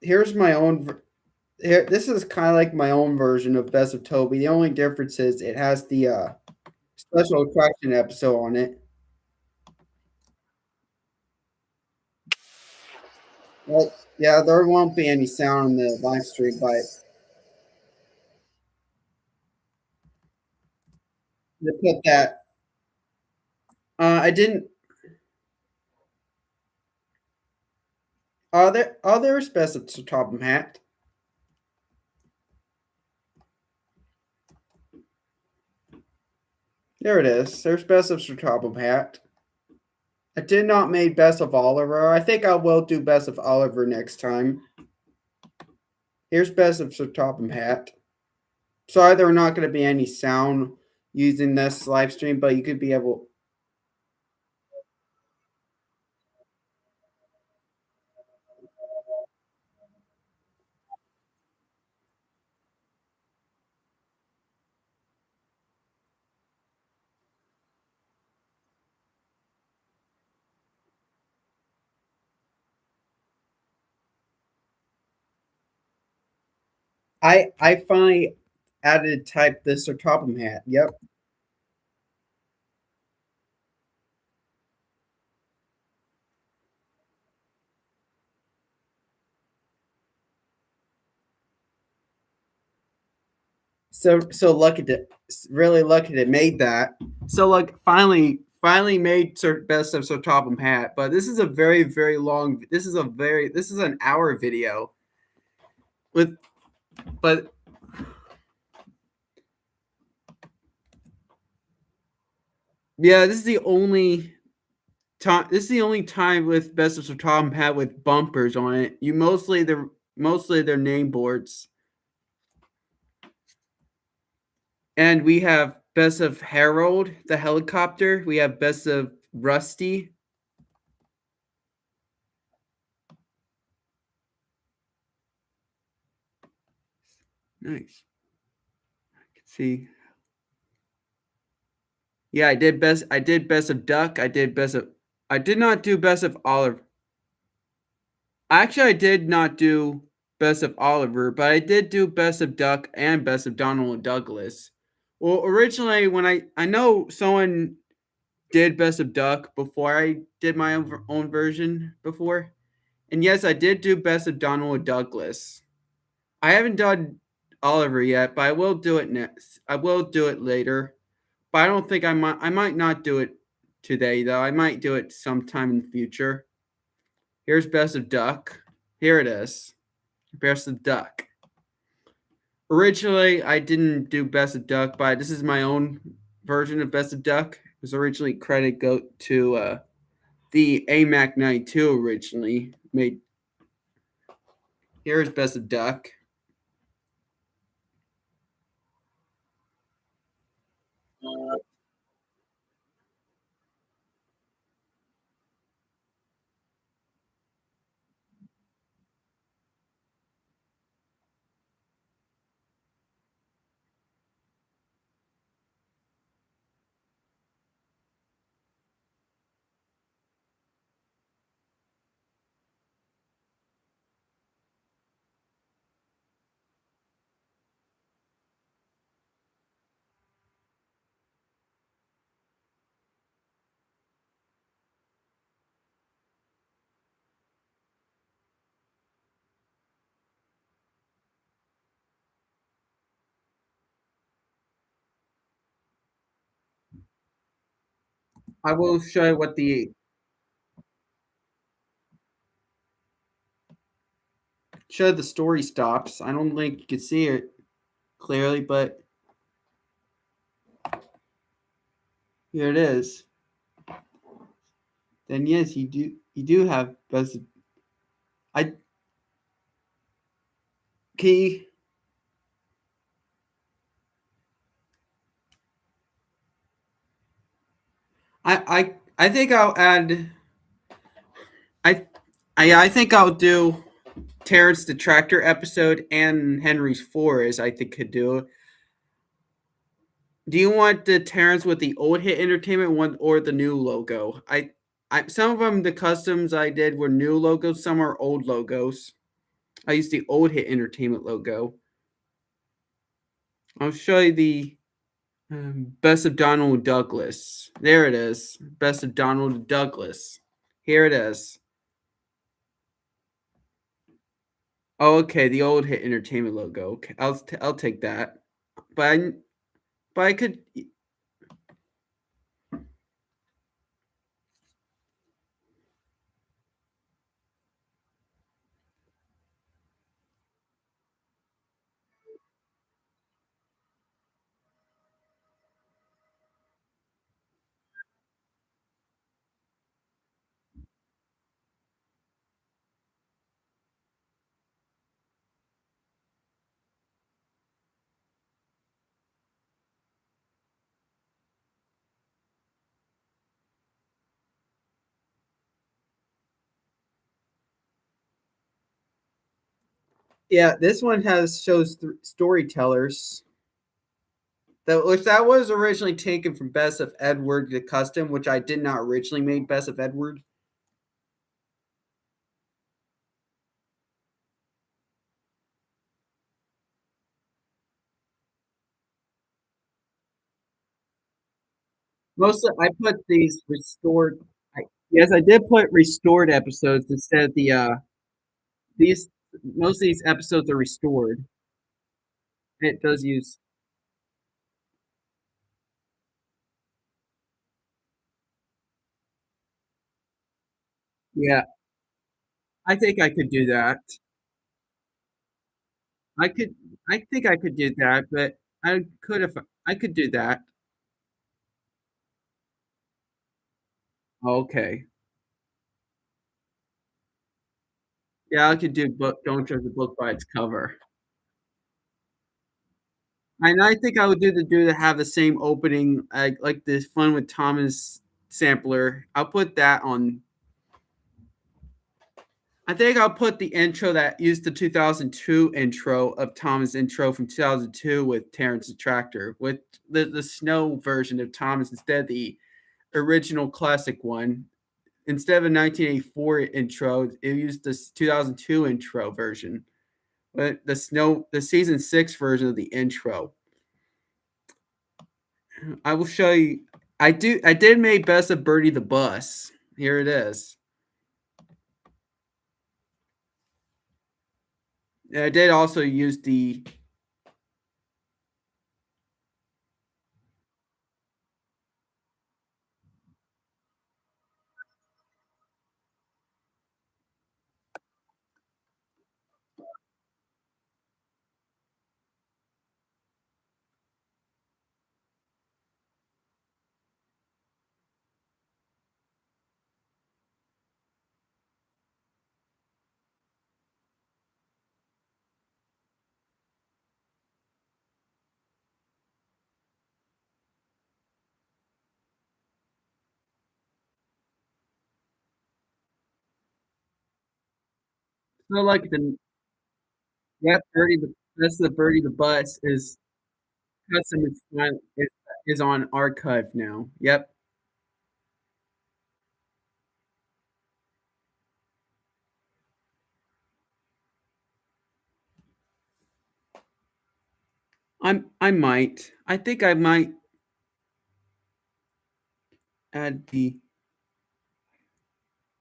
here's my own. Here, this is kind of like my own version of Best of Toby. The only difference is it has the special attraction episode on it. Well, yeah, there won't be any sound in the live stream, but they put that. I didn't. There's Best of Topham Hat. There it is. There's Best of Topham Hat. I did not make Best of Oliver. I think I will do Best of Oliver next time. Here's Best of Sir Topham Hat. Sorry, there are not going to be any sound using this live stream, but you could be able. I finally added type this Sir Topham Hat. Yep. So lucky to really lucky to made that. So like finally made Best of Sir Topham Hat, but this is a very long. This is an hour video with but yeah, this is the only time. This is the only time with Best of Sir Topham Hat with bumpers on it. You mostly their name boards, and we have Best of Harold the helicopter. We have Best of Rusty. Nice. I can see. Yeah, I did best of duck. I did not do best of Oliver. Actually, I did not do best of Oliver, but I did do best of duck and best of Donald and Douglas. Well, originally when I know someone did best of duck before I did my own version before. And yes, I did do best of Donald and Douglas. I haven't done Oliver yet, but I will do it next. I will do it later. But I don't think I might not do it today though. I might do it sometime in the future. Here's Best of Duck. Here it is. Best of Duck. Originally, I didn't do Best of Duck, but this is my own version of Best of Duck. It was originally credit go to the AMAC 92 originally made. Here's Best of Duck. I will show you what the story stops. I don't think you can see it clearly, but here it is. Then yes, you do have best. I key. I think I'll add. I I think I'll do Terrence the Tractor episode and Henry's Forest. I think could do. Do you want the Terrence with the old Hit Entertainment one or the new logo? I some of them the customs I did were new logos, some are old logos. I used the old Hit Entertainment logo. I'll show you the Best of Donald Douglas. There it is. Best of Donald Douglas. Here it is. Oh, okay, the old Hit Entertainment logo. Okay, I'll take that. But I could. Yeah, this one has shows storytellers. That was originally taken from Best of Edward the Custom, which I did not originally make Best of Edward. I put these restored. Yes, I did put restored episodes instead of the these. Most of these episodes are restored. It does use. Yeah, I think I could do that. I could. I think I could do that, but I could if I could do that. Okay. Yeah, I could do book. Don't judge the book by its cover. And I think I would do to have the same opening, like this Fun with Thomas sampler. I'll put that on. I think I'll put the intro that used the 2002 intro of Thomas intro from 2002 with Terrence the Tractor, with the snow version of Thomas instead of the original classic one. Instead of a 1984 intro, it used this 2002 intro version. But the season 6 version of the intro. I will show you. I did make Best of Birdie the Bus. Here it is. And I did also use the. So like the yep, Birdie the Best of Birdie the Bus is custom is on archive now. Yep, I might. I think I might add the.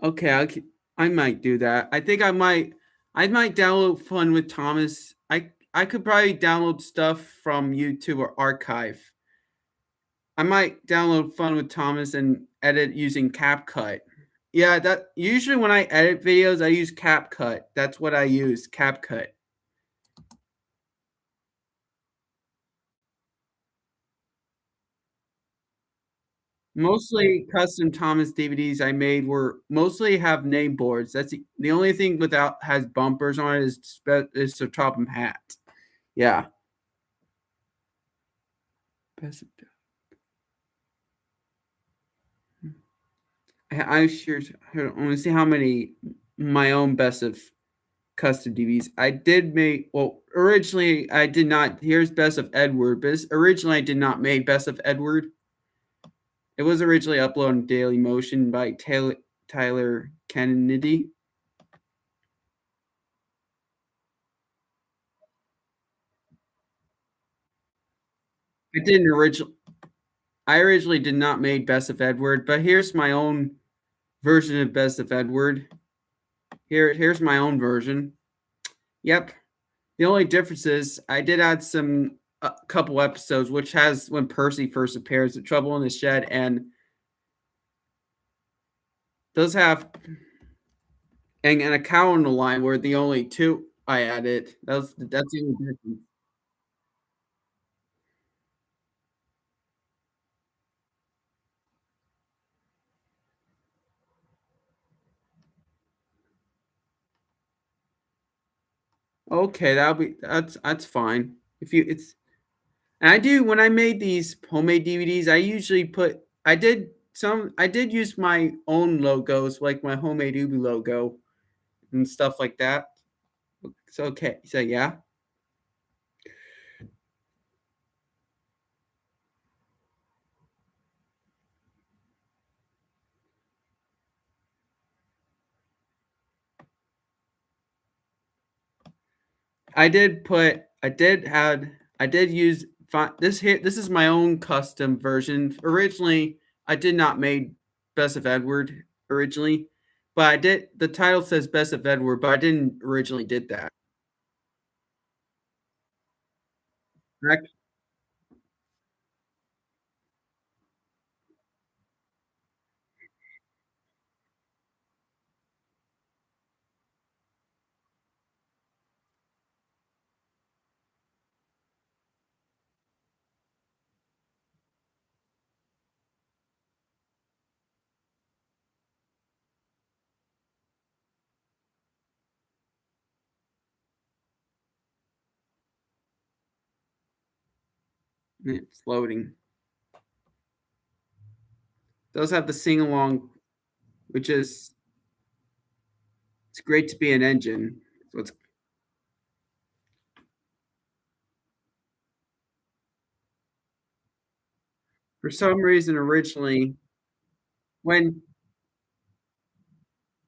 Okay, I might do that. I think I might download Fun with Thomas. I could probably download stuff from YouTube or archive. I might download Fun with Thomas and edit using CapCut. Yeah, that usually when I edit videos, I use CapCut. That's what I use, CapCut. Mostly custom Thomas DVDs I made were mostly have name boards. That's the only thing without has bumpers on it is the top and hat. Yeah. I sure I want to see how many my own best of. custom DVDs. I did make well, originally I did not here's Best of Edward, but originally I did not make Best of Edward. It was originally uploaded on Daily Motion by Tyler Kennedy. I didn't originally I originally did not make Best of Edward, but here's my own version of Best of Edward. Here's my own version. Yep. The only difference is I did add some a couple episodes, which has when Percy first appears, the Trouble in the Shed, and those have and a cow on the line were the only two I added. That's the only difference. Okay, that's fine. If you it's and I do when I made these homemade DVDs, I did use my own logos, like my homemade Ubi logo and stuff like that. So okay, so yeah. I did use this here. This is my own custom version. Originally, I did not made Best of Edward originally, but I did. The title says Best of Edward, but I didn't originally did that. Correct? It's loading. Those have the sing along, which is it's great to be an engine. So it's for some reason originally when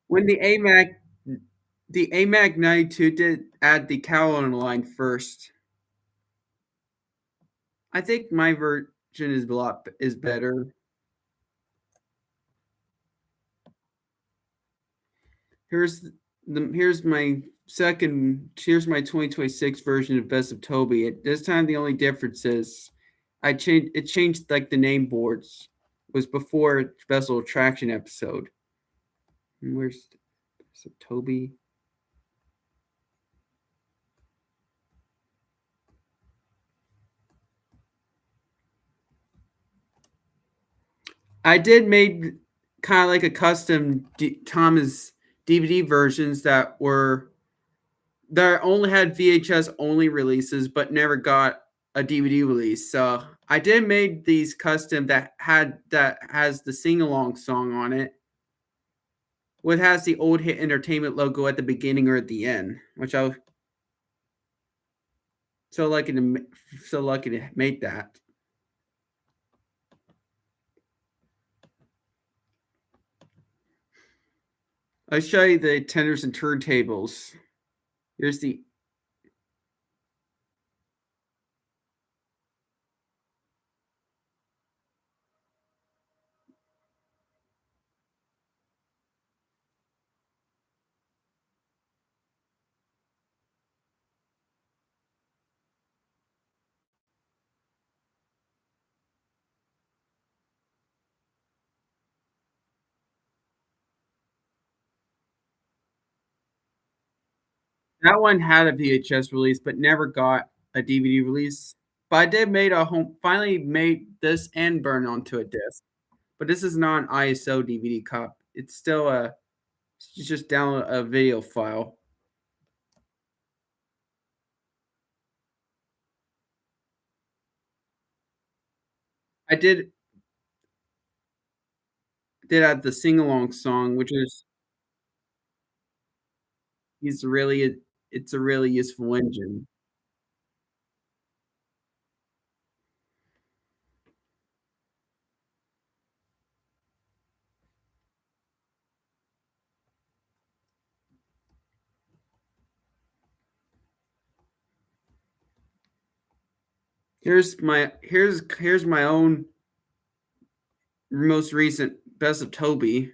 when the AMAC 92 did add the cow on the line first. I think my version is better. Here's here's my 2026 version of Best of Toby. At this time the only difference is it changed like the name boards it was before special attraction episode. Where's Best of Toby? I did make kind of like a custom Thomas DVD versions that only had VHS only releases, but never got a DVD release. So I did made these custom that has the sing along song on it. What has the old hit entertainment logo at the beginning or at the end, which I was so lucky to so lucky to make that. I'll show you the tenders and turntables. Here's the that one had a VHS release, but never got a DVD release. But I did made a home finally made this and burn onto a disc. But this is not an ISO DVD cop. It's still a it's just download a video file. I did add the sing along song, which is he's really it's a really useful engine. Here's my own most recent best of Toby.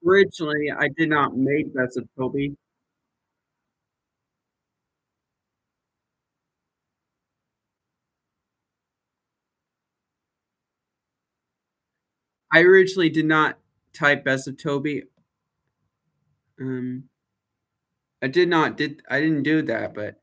Originally, I did not make best of Toby. I originally did not type best of Toby. Um, I didn't do that, but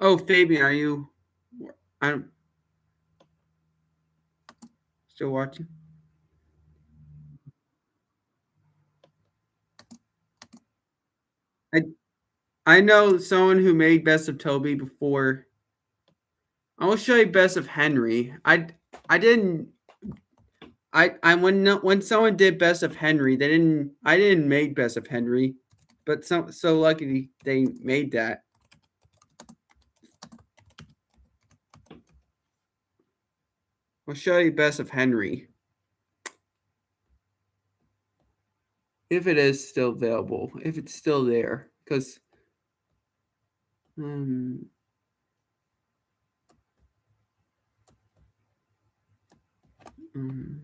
oh, Fabian, are you? I'm still watching. I I know someone who made best of Toby before. I will show you best of Henry. I didn't I when when someone did best of Henry, they didn't I didn't make best of Henry, but so lucky they made that. I'll show you best of Henry if it is still available, if it's still there, because um, um,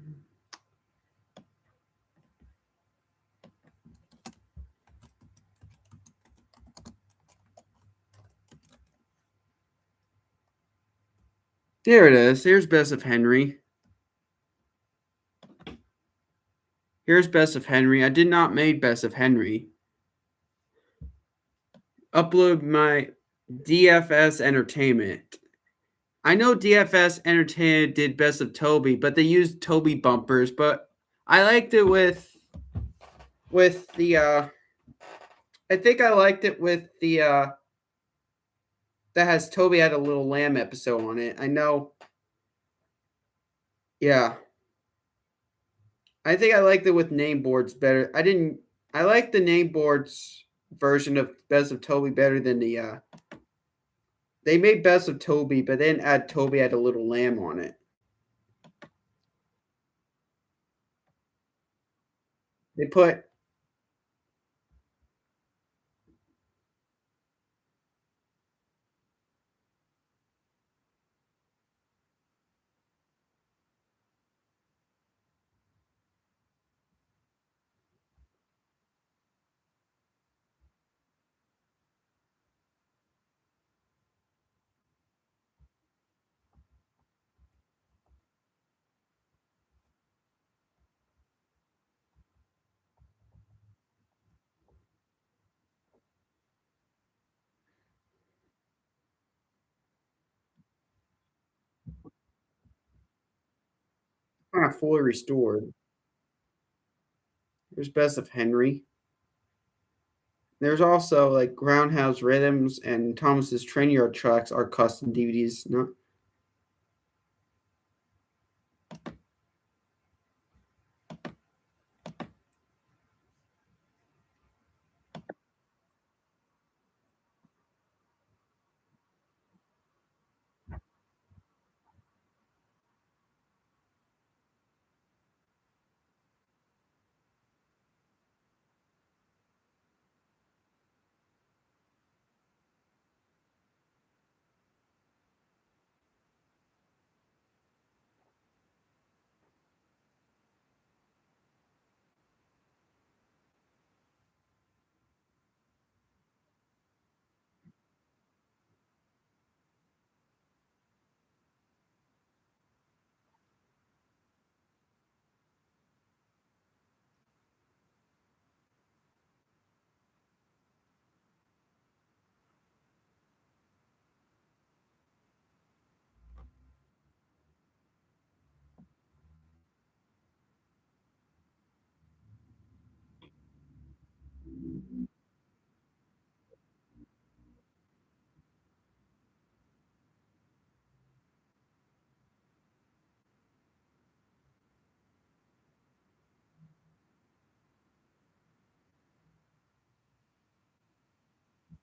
there it is. Here's best of Henry. Here's best of Henry. I did not make best of Henry. Upload my DFS Entertainment. I know DFS Entertainment did best of Toby, but they used Toby bumpers. But I liked it with the. I think I liked it with the that has Toby had a little lamb episode on it. I know. Yeah, I think I liked it with name boards better. I didn't. I like the name boards version of Best of Toby better than the. They made Best of Toby, but then add Toby had a little lamb on it. They put kind of fully restored. There's Best of Henry. There's also like Groundhouse Rhythms and Thomas's Train Yard tracks are custom DVDs. Not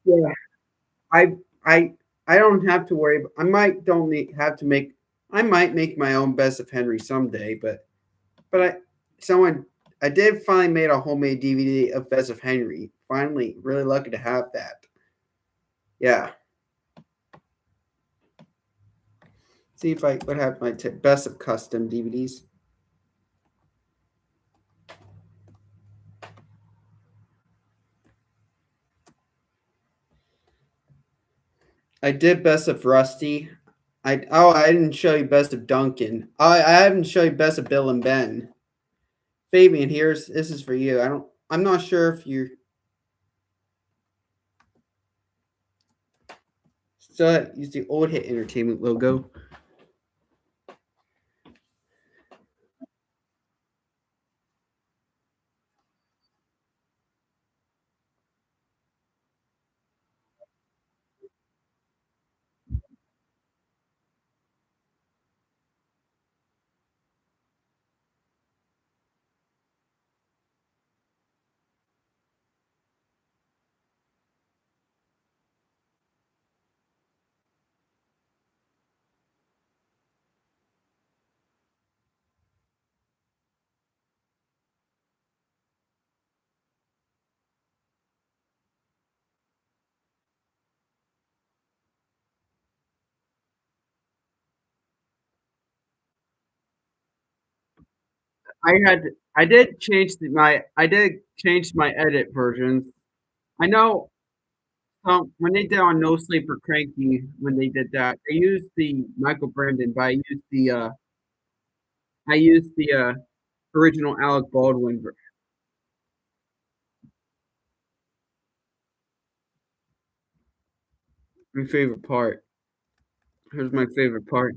Yeah, I I I don't have to worry. I might don't need, have to make. I might make my own best of Henry someday, but someone I did finally made a homemade DVD of Best of Henry. Finally, really lucky to have that. Yeah. See if I would have my best of custom DVDs. I did best of Rusty. I didn't show you best of Duncan. I haven't shown you best of Bill and Ben. Fabian, here's this is for you. I'm not sure if you still use the old Hit Entertainment logo. I did change my edit versions. I know when they did on No Sleep for Cranky, when they did that, they used the Michael Brandon, but I used the original Alec Baldwin. My favorite part. Here's my favorite part.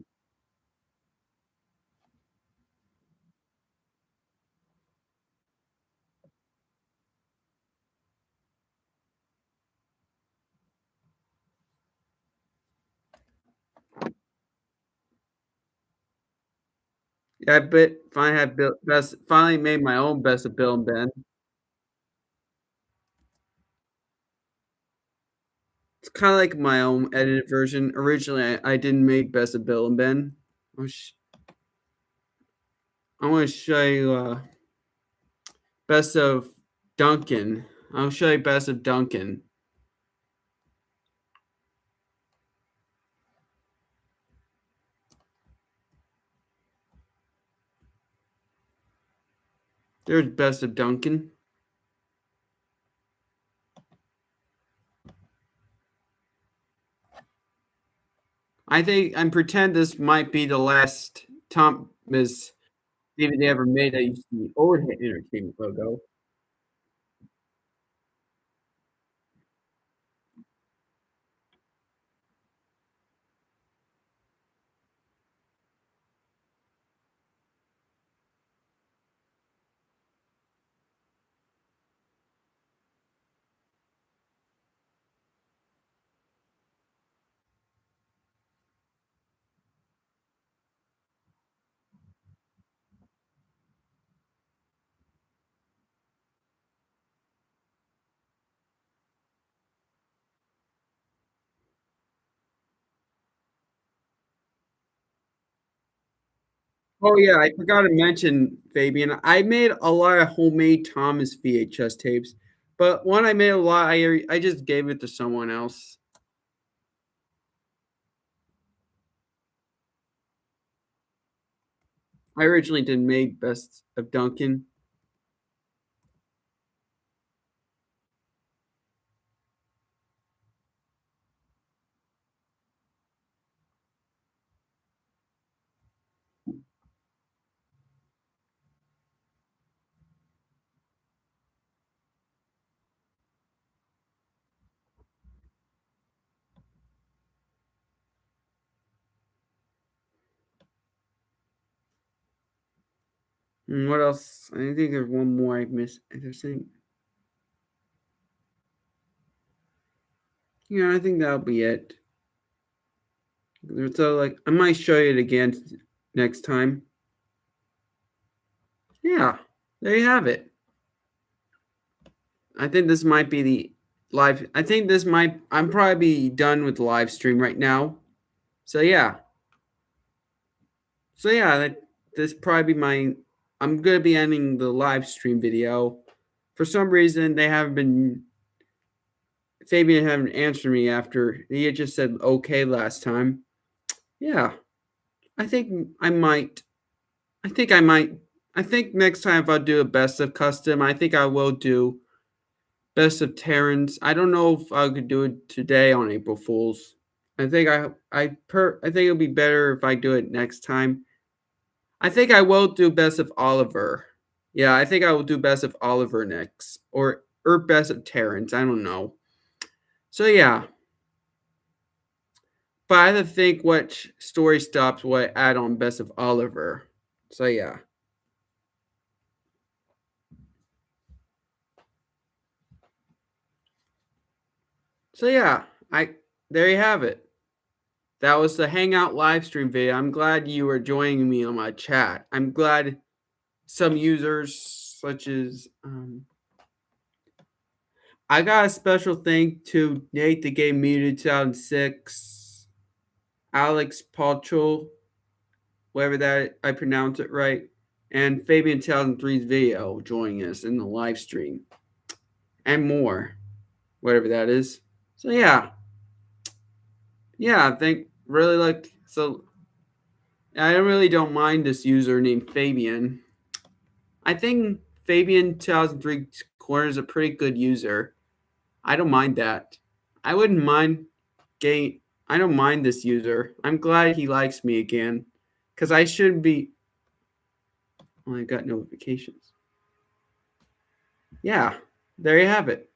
Yeah, I bet finally had Bill, best finally made my own best of Bill and Ben. It's kind of like my own edited version. Originally, I didn't make best of Bill and Ben. I want to show you best of Duncan. I'll show you best of Duncan. There's best of Duncan. I think I pretend this might be the last Thomas DVD ever made that used the old Hit Entertainment logo. Oh yeah, I forgot to mention Fabian. I made a lot of homemade Thomas VHS tapes, but one I made a lot, I just gave it to someone else. I originally didn't make Best of Duncan. What else? I think there's one more I missed. Interesting. Yeah, I think that'll be it. So, like, I might show you it again next time. Yeah, there you have it. I think this might be the live. I think this might. I'm probably done with the live stream right now. So yeah. So yeah, this probably my. I'm gonna be ending the live stream video. For some reason, they haven't been. Fabian haven't answered me after he had just said okay last time. Yeah, I think I might. I think I might. I think next time if I do a best of custom, I think I will do best of Terrans. I don't know if I could do it today on April Fools. I think it'll be better if I do it next time. I think I will do best of Oliver. Yeah, I think I will do best of Oliver next, or best of Terrence. I don't know. So yeah, but I have to think which story stops what add on best of Oliver. So yeah. So yeah, I there you have it. That was the Hangout live stream video. I'm glad you were joining me on my chat. I'm glad some users, such as I got a special thank to Nate the Game Muted 2006, Alex Palchel, whatever that I pronounce it right, and Fabian 2003's video joining us in the live stream, and more, whatever that is. So yeah, I think really like so. I really don't mind this user named Fabian. I think Fabian 2003 Corner is a pretty good user. I don't mind that. I wouldn't mind getting. I don't mind this user. I'm glad he likes me again, because I should be. Oh, I got notifications. Yeah, there you have it.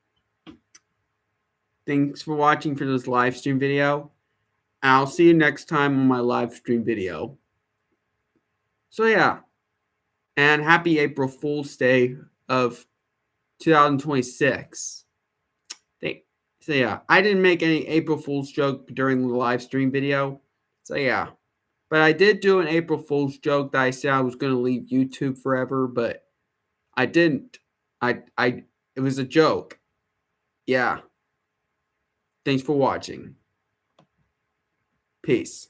Thanks for watching for this live stream video. I'll see you next time on my live stream video. So yeah, and happy April Fool's Day of 2026. So yeah, I didn't make any April Fool's joke during the live stream video. So yeah, but I did do an April Fool's joke that I said I was going to leave YouTube forever, but I didn't. I it was a joke. Yeah. Thanks for watching. Peace.